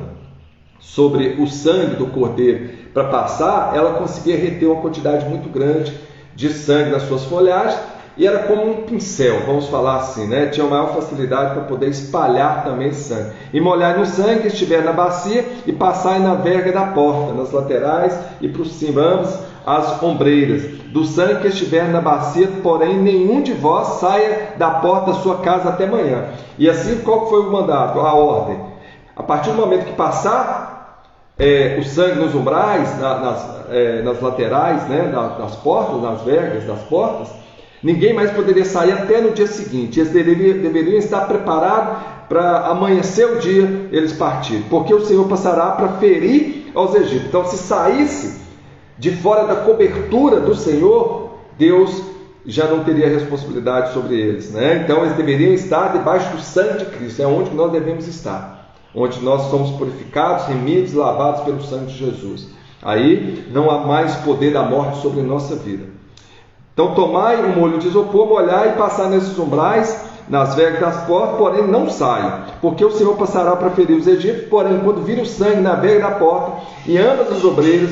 A: sobre o sangue do cordeiro para passar, ela conseguia reter uma quantidade muito grande de sangue nas suas folhagens, e era como um pincel, vamos falar assim, né? Tinha maior facilidade para poder espalhar também esse sangue. E molhar no sangue que estiver na bacia e passar na verga da porta, nas laterais e por cima, ambas as ombreiras. Do sangue que estiver na bacia, porém, nenhum de vós saia da porta da sua casa até manhã. E assim, qual foi o mandato, a ordem? A partir do momento que passar o sangue nos umbrais, nas laterais, né, das portas, nas vergas das portas, ninguém mais poderia sair até no dia seguinte. Eles deveriam estar preparados para amanhecer o dia eles partirem, porque o Senhor passará para ferir aos egípcios. Então, se saísse de fora da cobertura do Senhor, Deus já não teria responsabilidade sobre eles, né? Então, eles deveriam estar debaixo do sangue de Cristo. É onde nós devemos estar, onde nós somos purificados, remidos, lavados pelo sangue de Jesus. Aí não há mais poder da morte sobre a nossa vida. Então tomai um molho de isopor, molhai e passai nesses umbrais, nas vergas das portas, porém não saiam, porque o Senhor passará para ferir os egípcios. Porém, quando vir o sangue na verga da porta, e ambas as obreiras,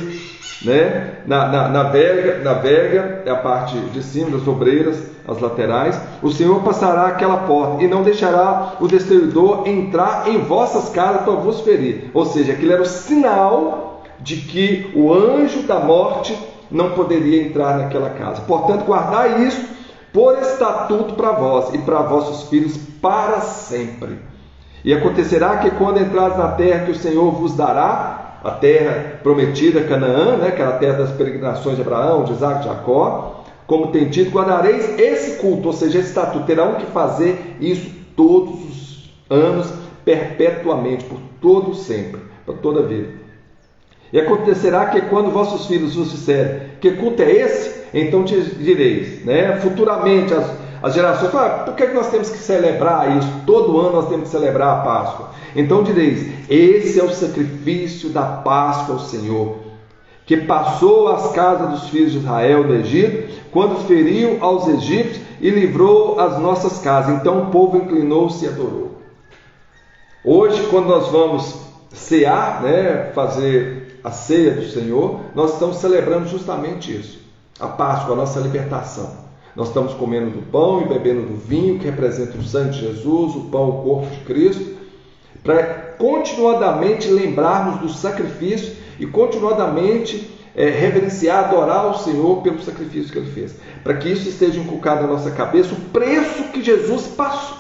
A: né, na verga é a parte de cima das obreiras, as laterais, o Senhor passará aquela porta, e não deixará o destruidor entrar em vossas casas para vos ferir. Ou seja, aquilo era o sinal de que o anjo da morte não poderia entrar naquela casa. Portanto, guardai isso por estatuto para vós e para vossos filhos para sempre. E acontecerá que quando entrares na terra que o Senhor vos dará, a terra prometida, Canaã, né, que era a terra das peregrinações de Abraão, de Isaac, de Jacó, como tem dito, guardareis esse culto, ou seja, esse estatuto. Terão que fazer isso todos os anos, perpetuamente, por todo sempre, para toda a vida. E acontecerá que quando vossos filhos vos disserem: que culto é esse? Então te direis, né? Futuramente as gerações falam: por que nós temos que celebrar isso? Todo ano nós temos que celebrar a Páscoa. Então direis: esse é o sacrifício da Páscoa ao Senhor, que passou às casas dos filhos de Israel do Egito, quando feriu aos egípcios e livrou as nossas casas. Então o povo inclinou-se e adorou. Hoje, quando nós vamos cear, né, fazer a ceia do Senhor, nós estamos celebrando justamente isso, a Páscoa, a nossa libertação. Nós estamos comendo do pão e bebendo do vinho, que representa o sangue de Jesus, o pão, o corpo de Cristo, para continuadamente lembrarmos do sacrifício e continuadamente reverenciar, adorar o Senhor pelo sacrifício que Ele fez, para que isso esteja inculcado na nossa cabeça, o preço que Jesus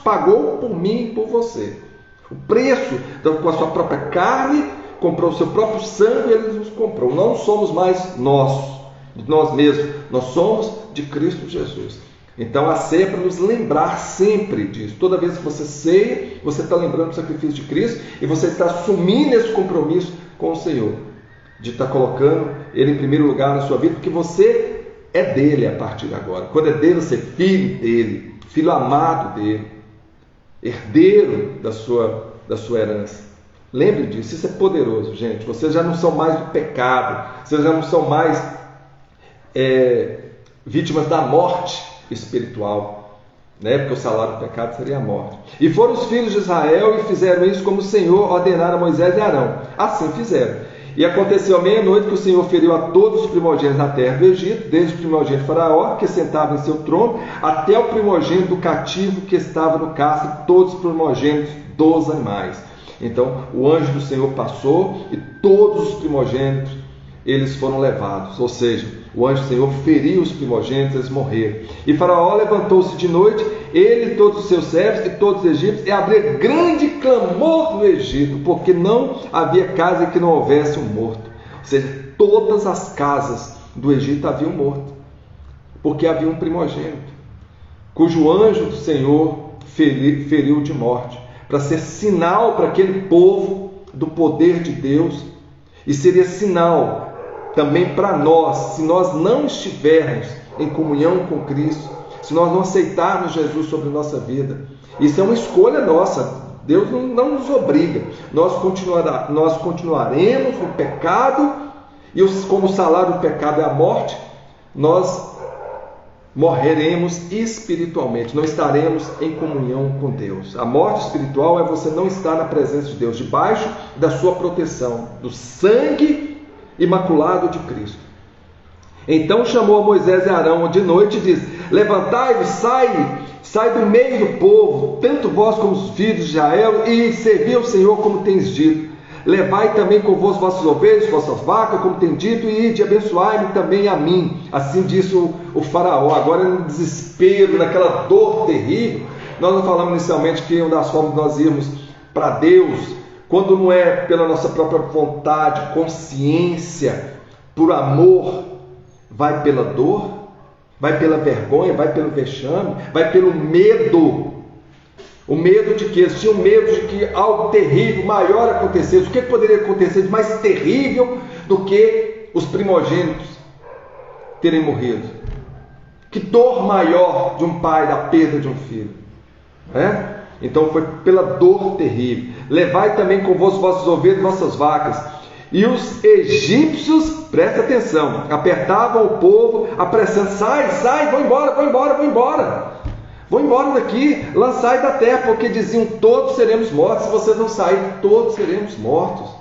A: pagou por mim e por você, o preço com a sua própria carne, comprou o seu próprio sangue, Ele nos comprou. Não somos mais nós mesmos, nós somos de Cristo Jesus. Então a ceia é para nos lembrar sempre disso. Toda vez que você ceia, você está lembrando do sacrifício de Cristo e você está assumindo esse compromisso com o Senhor, de estar colocando Ele em primeiro lugar na sua vida, porque você é dele a partir de agora. Quando é dele, você é filho dele, filho amado dele, herdeiro da sua herança. Lembre disso, isso é poderoso, gente. Vocês já não são mais do pecado, vocês já não são mais vítimas da morte espiritual, né? Porque o salário do pecado seria a morte. E foram os filhos de Israel e fizeram isso como o Senhor ordenara a Moisés e Arão. Assim fizeram. E aconteceu à meia-noite que o Senhor feriu a todos os primogênitos da terra do Egito, desde o primogênito de Faraó, que sentava em seu trono, até o primogênito do cativo que estava no castro, todos os primogênitos dos animais. Então o anjo do Senhor passou e todos os primogênitos eles foram levados, ou seja, o anjo do Senhor feriu os primogênitos, eles morreram. E Faraó levantou-se de noite, ele e todos os seus servos e todos os egípcios, e havia grande clamor no Egito, porque não havia casa em que não houvesse um morto. Ou seja, todas as casas do Egito haviam morto, porque havia um primogênito, cujo anjo do Senhor feriu de morte, para ser sinal para aquele povo do poder de Deus, e seria sinal também para nós, se nós não estivermos em comunhão com Cristo, se nós não aceitarmos Jesus sobre nossa vida. Isso é uma escolha nossa, Deus não nos obriga. Nós continuaremos no pecado, e como o salário do pecado é a morte, nós morreremos espiritualmente, não estaremos em comunhão com Deus. A morte espiritual é você não estar na presença de Deus, debaixo da sua proteção, do sangue imaculado de Cristo. Então chamou a Moisés e Arão de noite e disse: levantai-vos, sai do meio do povo, tanto vós como os filhos de Israel, e servi ao Senhor como tens dito. Levai também convosco vossas ovelhas, vossas vacas, como tem dito, e ide, abençoai-me também a mim. Assim disse o faraó. Agora, no desespero, naquela dor terrível, nós não falamos inicialmente que uma das formas de nós irmos para Deus, quando não é pela nossa própria vontade, consciência, por amor, vai pela dor, vai pela vergonha, vai pelo vexame, vai pelo medo. O medo de quê? Eles tinham medo de que algo terrível, maior acontecesse. O que poderia acontecer de mais terrível do que os primogênitos terem morrido? Que dor maior de um pai da perda de um filho, né? Então foi pela dor terrível. Levai também convosco vossas ovelhas e vossas vacas. E os egípcios, presta atenção, apertavam o povo, apressando: sai, vão embora. Vão embora daqui, lançai da terra, porque diziam: todos seremos mortos. Se vocês não saírem, todos seremos mortos.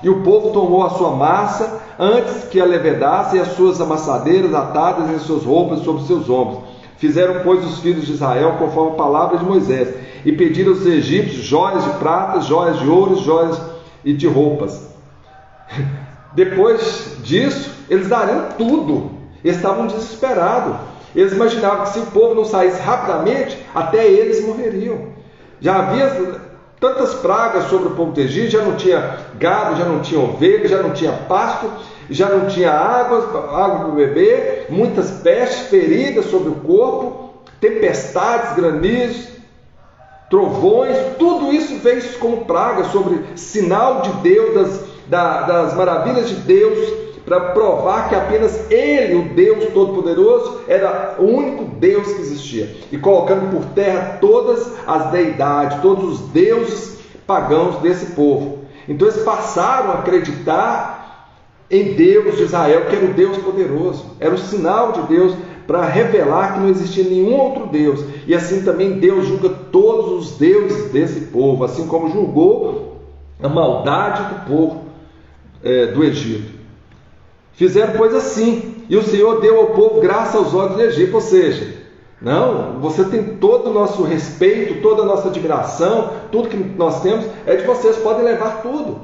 A: E o povo tomou a sua massa antes que a levedasse, e as suas amassadeiras atadas em suas roupas sobre seus ombros. Fizeram, pois, os filhos de Israel conforme a palavra de Moisés, e pediram aos egípcios joias de prata, joias de ouro, joias e de roupas. Depois disso, eles dariam tudo. Eles estavam desesperados. Eles imaginavam que se o povo não saísse rapidamente, até eles morreriam. Já havia tantas pragas sobre o povo do Egito, já não tinha gado, já não tinha ovelha, já não tinha pasto, já não tinha água para beber, muitas pestes, feridas sobre o corpo, tempestades, granizos, trovões, tudo isso veio como praga, sobre sinal de Deus, das maravilhas de Deus, para provar que apenas Ele, o Deus Todo-Poderoso, era o único Deus que existia, e colocando por terra todas as deidades, todos os deuses pagãos desse povo. Então eles passaram a acreditar em Deus de Israel, que era o Deus poderoso, era o sinal de Deus para revelar que não existia nenhum outro Deus. E assim também Deus julga todos os deuses desse povo, assim como julgou a maldade do povo do Egito. Fizeram, pois, assim, e o Senhor deu ao povo graça aos olhos do Egito. Ou seja, não, você tem todo o nosso respeito, toda a nossa admiração, tudo que nós temos é de vocês, podem levar tudo.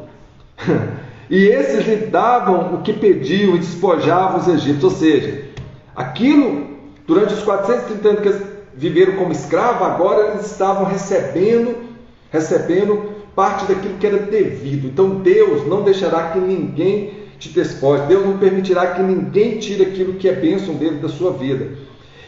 A: E esses lhe davam o que pediam e despojavam os egípcios. Ou seja, aquilo, durante os 430 anos que eles viveram como escravos, agora eles estavam recebendo parte daquilo que era devido. Então Deus não deixará que ninguém te despoje, Deus não permitirá que ninguém tire aquilo que é bênção dele da sua vida.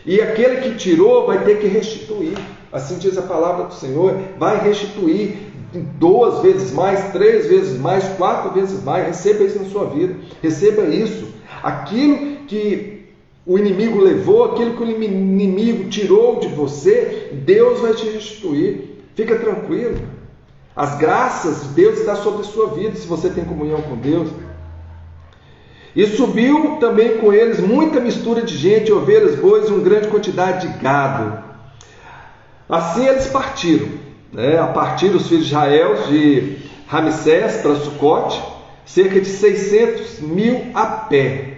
A: E aquele que tirou vai ter que restituir. Assim diz a palavra do Senhor: vai restituir 2 vezes mais, 3 vezes mais, 4 vezes mais. Receba isso na sua vida, receba isso. Aquilo que o inimigo levou, aquilo que o inimigo tirou de você, Deus vai te restituir. Fica tranquilo. As graças de Deus estão sobre a sua vida, se você tem comunhão com Deus. E subiu também com eles muita mistura de gente, ovelhas, bois e uma grande quantidade de gado. Assim eles partiram, a partir dos filhos de Israel, de Ramsés para Sucote, cerca de 600 mil a pé.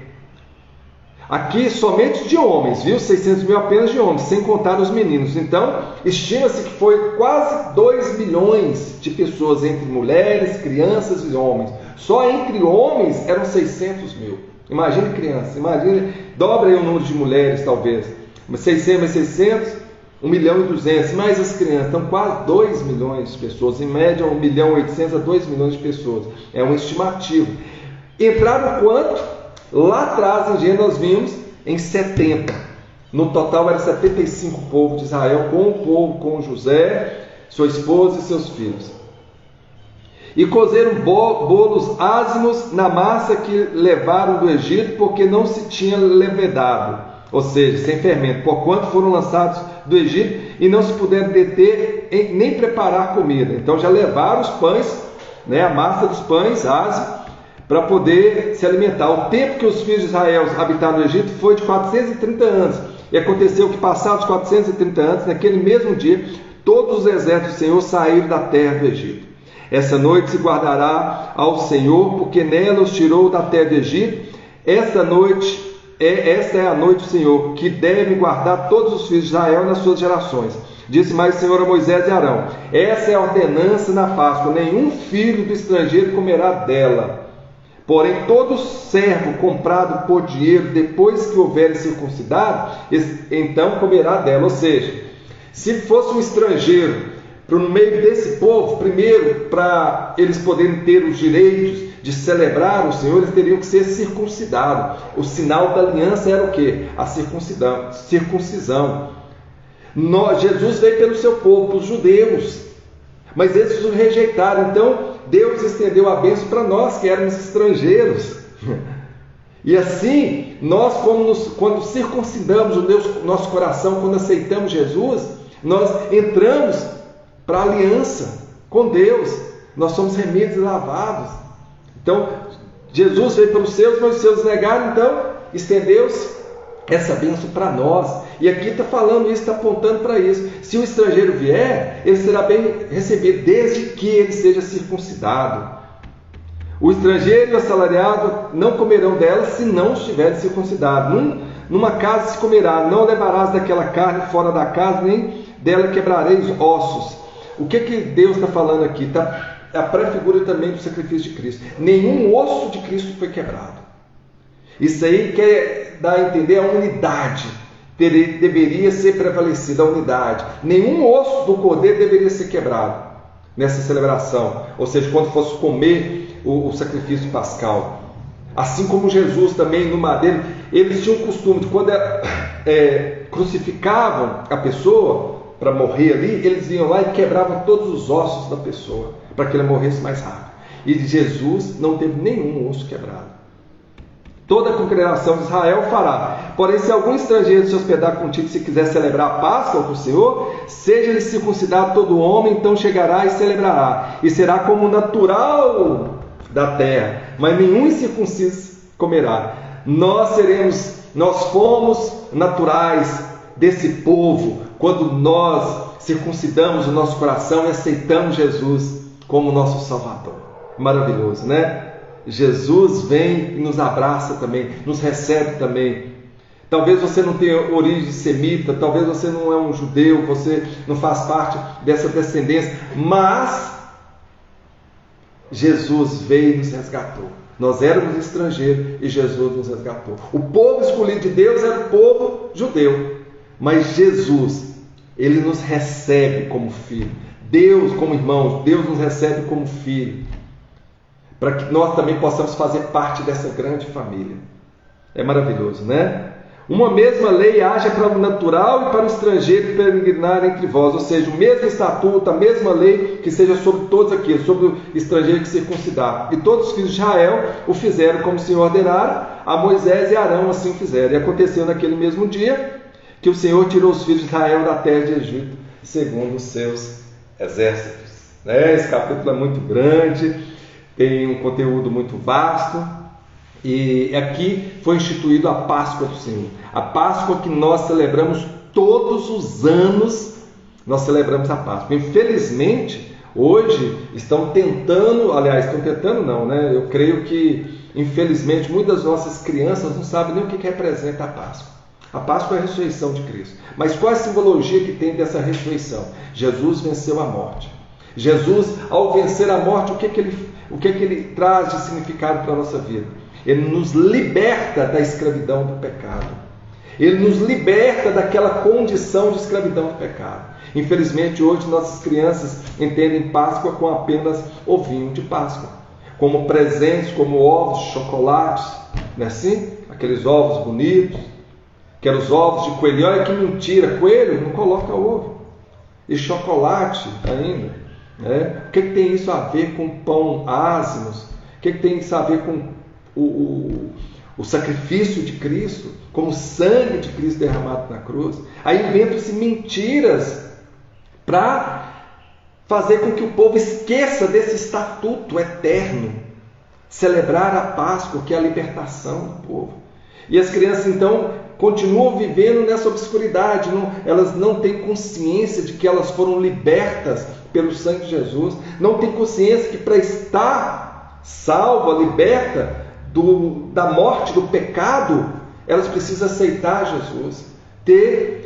A: Aqui somente de homens, viu? 600 mil apenas de homens, sem contar os meninos. Então, estima-se que foi quase 2 milhões de pessoas, entre mulheres, crianças e homens. Só entre homens eram 600 mil. Imagine crianças, imagine, dobra aí o número de mulheres talvez. 600 mais 600, 1 milhão e 200, mais as crianças. Então, quase 2 milhões de pessoas. Em média, 1 milhão e 800 a 2 milhões de pessoas. É um estimativo. Entraram quanto? Lá atrás, em Gênesis, nós vimos em 70. No total, era 75 povos de Israel, com o povo, com José, sua esposa e seus filhos. E cozeram bolos ázimos na massa que levaram do Egito, porque não se tinha levedado, ou seja, sem fermento, porquanto foram lançados do Egito e não se puderam deter nem preparar comida. Então já levaram os pães, né, a massa dos pães ázimos, para poder se alimentar. O tempo que os filhos de Israel habitaram no Egito foi de 430 anos. E aconteceu que, passados 430 anos, naquele mesmo dia, todos os exércitos do Senhor saíram da terra do Egito. Essa noite se guardará ao Senhor, porque nela os tirou da terra do Egito. Esta é a noite do Senhor, que deve guardar todos os filhos de Israel nas suas gerações. Disse mais o Senhor a Moisés e Arão: essa é a ordenança na Páscoa, nenhum filho do estrangeiro comerá dela. Porém, todo servo comprado por dinheiro, depois que houver circuncidado, então comerá dela. Ou seja, se fosse um estrangeiro para no meio desse povo, primeiro, para eles poderem ter os direitos de celebrar o Senhor, eles teriam que ser circuncidados. O sinal da aliança era o quê? A circuncisão. Jesus veio pelo seu povo, para os judeus, mas eles o rejeitaram. Então Deus estendeu a bênção para nós que éramos estrangeiros. E assim, nós quando circuncidamos o nosso coração, quando aceitamos Jesus, nós entramos para a aliança com Deus. Nós somos remidos e lavados. Então, Jesus veio pelos seus, mas os seus negaram. Então, estendeu-se essa bênção para nós. E aqui está falando isso, está apontando para isso. Se o estrangeiro vier, ele será bem recebido, desde que ele seja circuncidado. O estrangeiro e o assalariado não comerão dela, se não estiverem circuncidados. Numa casa se comerá, não levarás daquela carne fora da casa, nem dela quebrareis ossos. O que Deus está falando aqui? É a pré-figura também do sacrifício de Cristo. Nenhum osso de Cristo foi quebrado. Isso aí quer dar a entender a unidade. Deveria ser prevalecida a unidade. Nenhum osso do cordeiro deveria ser quebrado nessa celebração. Ou seja, quando fosse comer o sacrifício pascal. Assim como Jesus também no madeiro, eles tinham o costume de quando crucificavam a pessoa para morrer ali, eles iam lá e quebravam todos os ossos da pessoa para que ela morresse mais rápido. E Jesus não teve nenhum osso quebrado. Toda a congregação de Israel fará. Porém, se algum estrangeiro se hospedar contigo, se quiser celebrar a Páscoa com o Senhor, seja-lhe circuncidado todo homem, então chegará e celebrará. E será como natural da terra, mas nenhum incircunciso comerá. Nós fomos naturais desse povo quando nós circuncidamos o nosso coração e aceitamos Jesus como nosso Salvador. Maravilhoso, né? Jesus vem e nos abraça também, nos recebe também. Talvez você não tenha origem semita, talvez você não é um judeu, você não faz parte dessa descendência, mas Jesus veio e nos resgatou. Nós éramos estrangeiros e Jesus nos resgatou. O povo escolhido de Deus era o povo judeu, mas Jesus, Ele nos recebe como filho. Deus, como irmãos, Deus nos recebe como filho, para que nós também possamos fazer parte dessa grande família. É maravilhoso, né? Uma mesma lei age para o natural e para o estrangeiro peregrinar entre vós, ou seja, o mesmo estatuto, a mesma lei que seja sobre todos aqueles, sobre o estrangeiro que circuncidar. E todos os filhos de Israel o fizeram como o Senhor ordenara, a Moisés e Arão assim fizeram. E aconteceu naquele mesmo dia que o Senhor tirou os filhos de Israel da terra de Egito, segundo os seus exércitos. Esse capítulo é muito grande, tem um conteúdo muito vasto, e aqui foi instituído a Páscoa do Senhor. A Páscoa que nós celebramos todos os anos, nós celebramos a Páscoa. Infelizmente, hoje estão tentando não, né? Eu creio que infelizmente, muitas das nossas crianças não sabem nem o que representa a Páscoa. A Páscoa é a ressurreição de Cristo. Mas qual é a simbologia que tem dessa ressurreição? Jesus venceu a morte. Jesus, ao vencer a morte, o que ele traz de significado para a nossa vida? Ele nos liberta da escravidão do pecado. Ele nos liberta daquela condição de escravidão do pecado. Infelizmente, hoje nossas crianças entendem Páscoa com apenas ovinho de Páscoa, como presentes, como ovos, chocolates, não é assim? Aqueles ovos bonitos, que eram os ovos de coelho. Olha que mentira, coelho não coloca ovo. E chocolate ainda. Né? O que tem isso a ver com pão ázimos? O que tem isso a ver com o sacrifício de Cristo, com o sangue de Cristo derramado na cruz? Aí inventam-se mentiras para fazer com que o povo esqueça desse estatuto eterno, celebrar a Páscoa, que é a libertação do povo. E as crianças então continuam vivendo nessa obscuridade, elas não têm consciência de que elas foram libertas pelo sangue de Jesus, não têm consciência que para estar salva, liberta da morte, do pecado, elas precisam aceitar Jesus,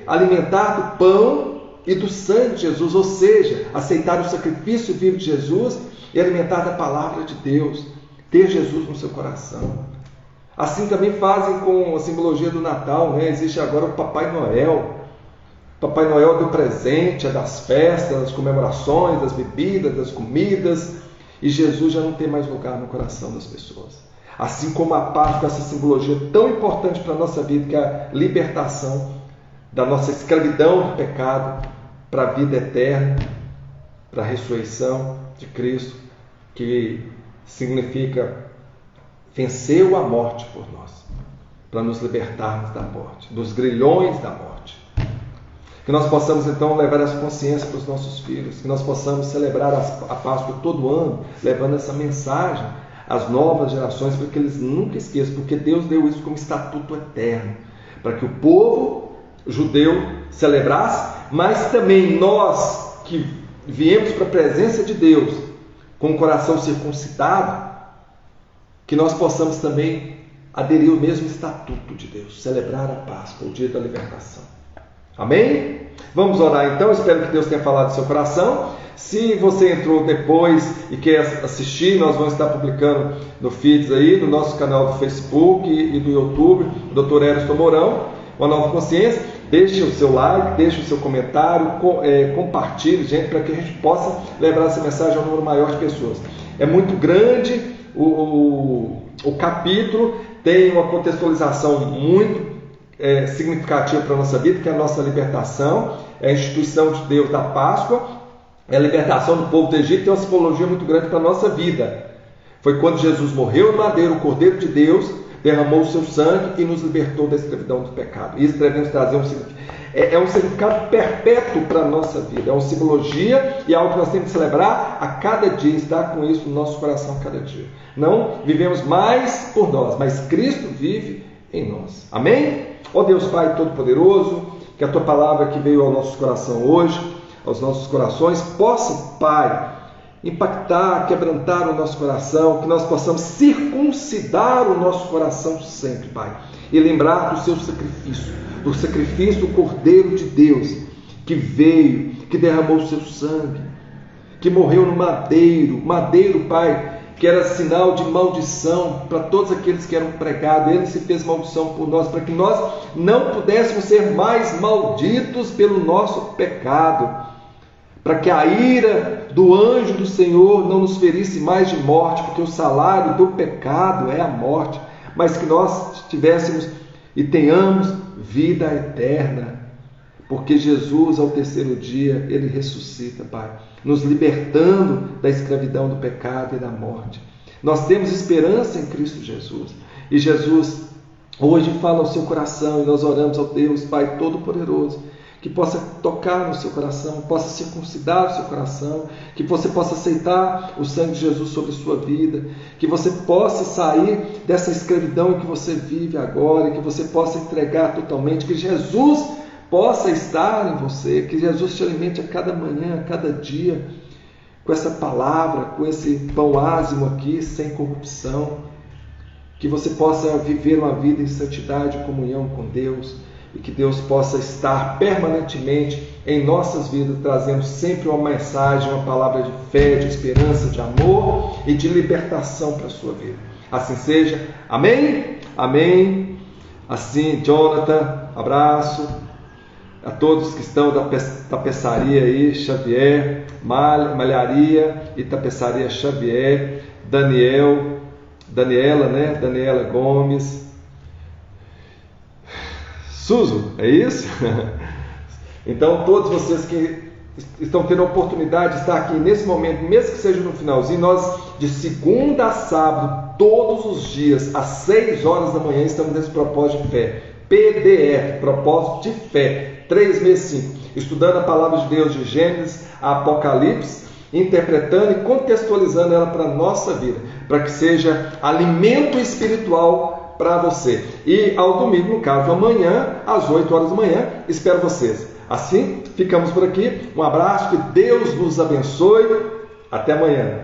A: alimentar do pão e do sangue de Jesus, ou seja, aceitar o sacrifício vivo de Jesus e alimentar da palavra de Deus, ter Jesus no seu coração. Assim também fazem com a simbologia do Natal, né? Existe agora o Papai Noel. O Papai Noel é do presente, é das festas, das comemorações, das bebidas, das comidas, e Jesus já não tem mais lugar no coração das pessoas. Assim como a Páscoa, essa simbologia tão importante para a nossa vida, que é a libertação da nossa escravidão do pecado para a vida eterna, para a ressurreição de Cristo, que significa venceu a morte por nós, para nos libertarmos da morte, dos grilhões da morte. Que nós possamos então levar essa consciência para os nossos filhos, que nós possamos celebrar a Páscoa todo ano, levando essa mensagem às novas gerações, para que eles nunca esqueçam, porque Deus deu isso como estatuto eterno, para que o povo judeu celebrasse, mas também nós que viemos para a presença de Deus com o coração circuncidado, que nós possamos também aderir ao mesmo estatuto de Deus, celebrar a Páscoa, o dia da libertação. Amém? Vamos orar então, espero que Deus tenha falado do seu coração. Se você entrou depois e quer assistir, nós vamos estar publicando no feeds aí, no nosso canal do Facebook e do YouTube, Dr. Eriston Mourão, uma nova consciência. Deixe o seu like, deixe o seu comentário, compartilhe, gente, para que a gente possa levar essa mensagem a um número maior de pessoas. É muito grande o capítulo, tem uma contextualização muito significativa para a nossa vida, que é a nossa libertação, é a instituição de Deus da Páscoa, é a libertação do povo do Egito, tem uma simbologia muito grande para a nossa vida. Foi quando Jesus morreu no madeiro, o Cordeiro de Deus derramou o seu sangue e nos libertou da escravidão do pecado. Isso devemos trazer um significado perpétuo para a nossa vida, é uma simbologia e é algo que nós temos que celebrar a cada dia, estar com isso no nosso coração a cada dia. Não vivemos mais por nós, mas Cristo vive em nós. Amém? Ó Deus Pai Todo-Poderoso, que a Tua palavra que veio ao nosso coração hoje, aos nossos corações, possa, Pai, impactar, quebrantar o nosso coração, que nós possamos circuncidar o nosso coração sempre, Pai, e lembrar do seu sacrifício, do sacrifício do Cordeiro de Deus, que veio, que derramou o seu sangue, que morreu no madeiro, Pai, que era sinal de maldição para todos aqueles que eram pregados. Ele se fez maldição por nós, para que nós não pudéssemos ser mais malditos pelo nosso pecado, para que a ira do anjo do Senhor não nos ferisse mais de morte, porque o salário do pecado é a morte, mas que nós tivéssemos e tenhamos vida eterna, porque Jesus, ao terceiro dia, Ele ressuscita, Pai, nos libertando da escravidão do pecado e da morte. Nós temos esperança em Cristo Jesus, e Jesus hoje fala ao seu coração, e nós oramos ao Deus, Pai Todo-Poderoso, que possa tocar no seu coração, possa circuncidar o seu coração, que você possa aceitar o sangue de Jesus sobre a sua vida, que você possa sair dessa escravidão em que você vive agora, que você possa entregar totalmente, que Jesus possa estar em você, que Jesus te alimente a cada manhã, a cada dia, com essa palavra, com esse pão ázimo aqui, sem corrupção, que você possa viver uma vida em santidade e comunhão com Deus, e que Deus possa estar permanentemente em nossas vidas, trazendo sempre uma mensagem, uma palavra de fé, de esperança, de amor e de libertação para a sua vida. Assim seja. Amém? Amém. Assim, Jonathan, abraço. A todos que estão da tapeçaria aí, Xavier, Malharia e tapeçaria Xavier, Daniela, né? Daniela Gomes, Suzo, é isso? Então, todos vocês que estão tendo a oportunidade de estar aqui nesse momento, mesmo que seja no finalzinho, nós de segunda a sábado, todos os dias, às 6 horas da manhã, estamos nesse propósito de fé. PDF, propósito de fé, 365, estudando a palavra de Deus de Gênesis a Apocalipse, interpretando e contextualizando ela para a nossa vida, para que seja alimento espiritual para você. E ao domingo, no caso amanhã, às 8 horas da manhã, espero vocês. Assim, ficamos por aqui. Um abraço, que Deus nos abençoe. Até amanhã.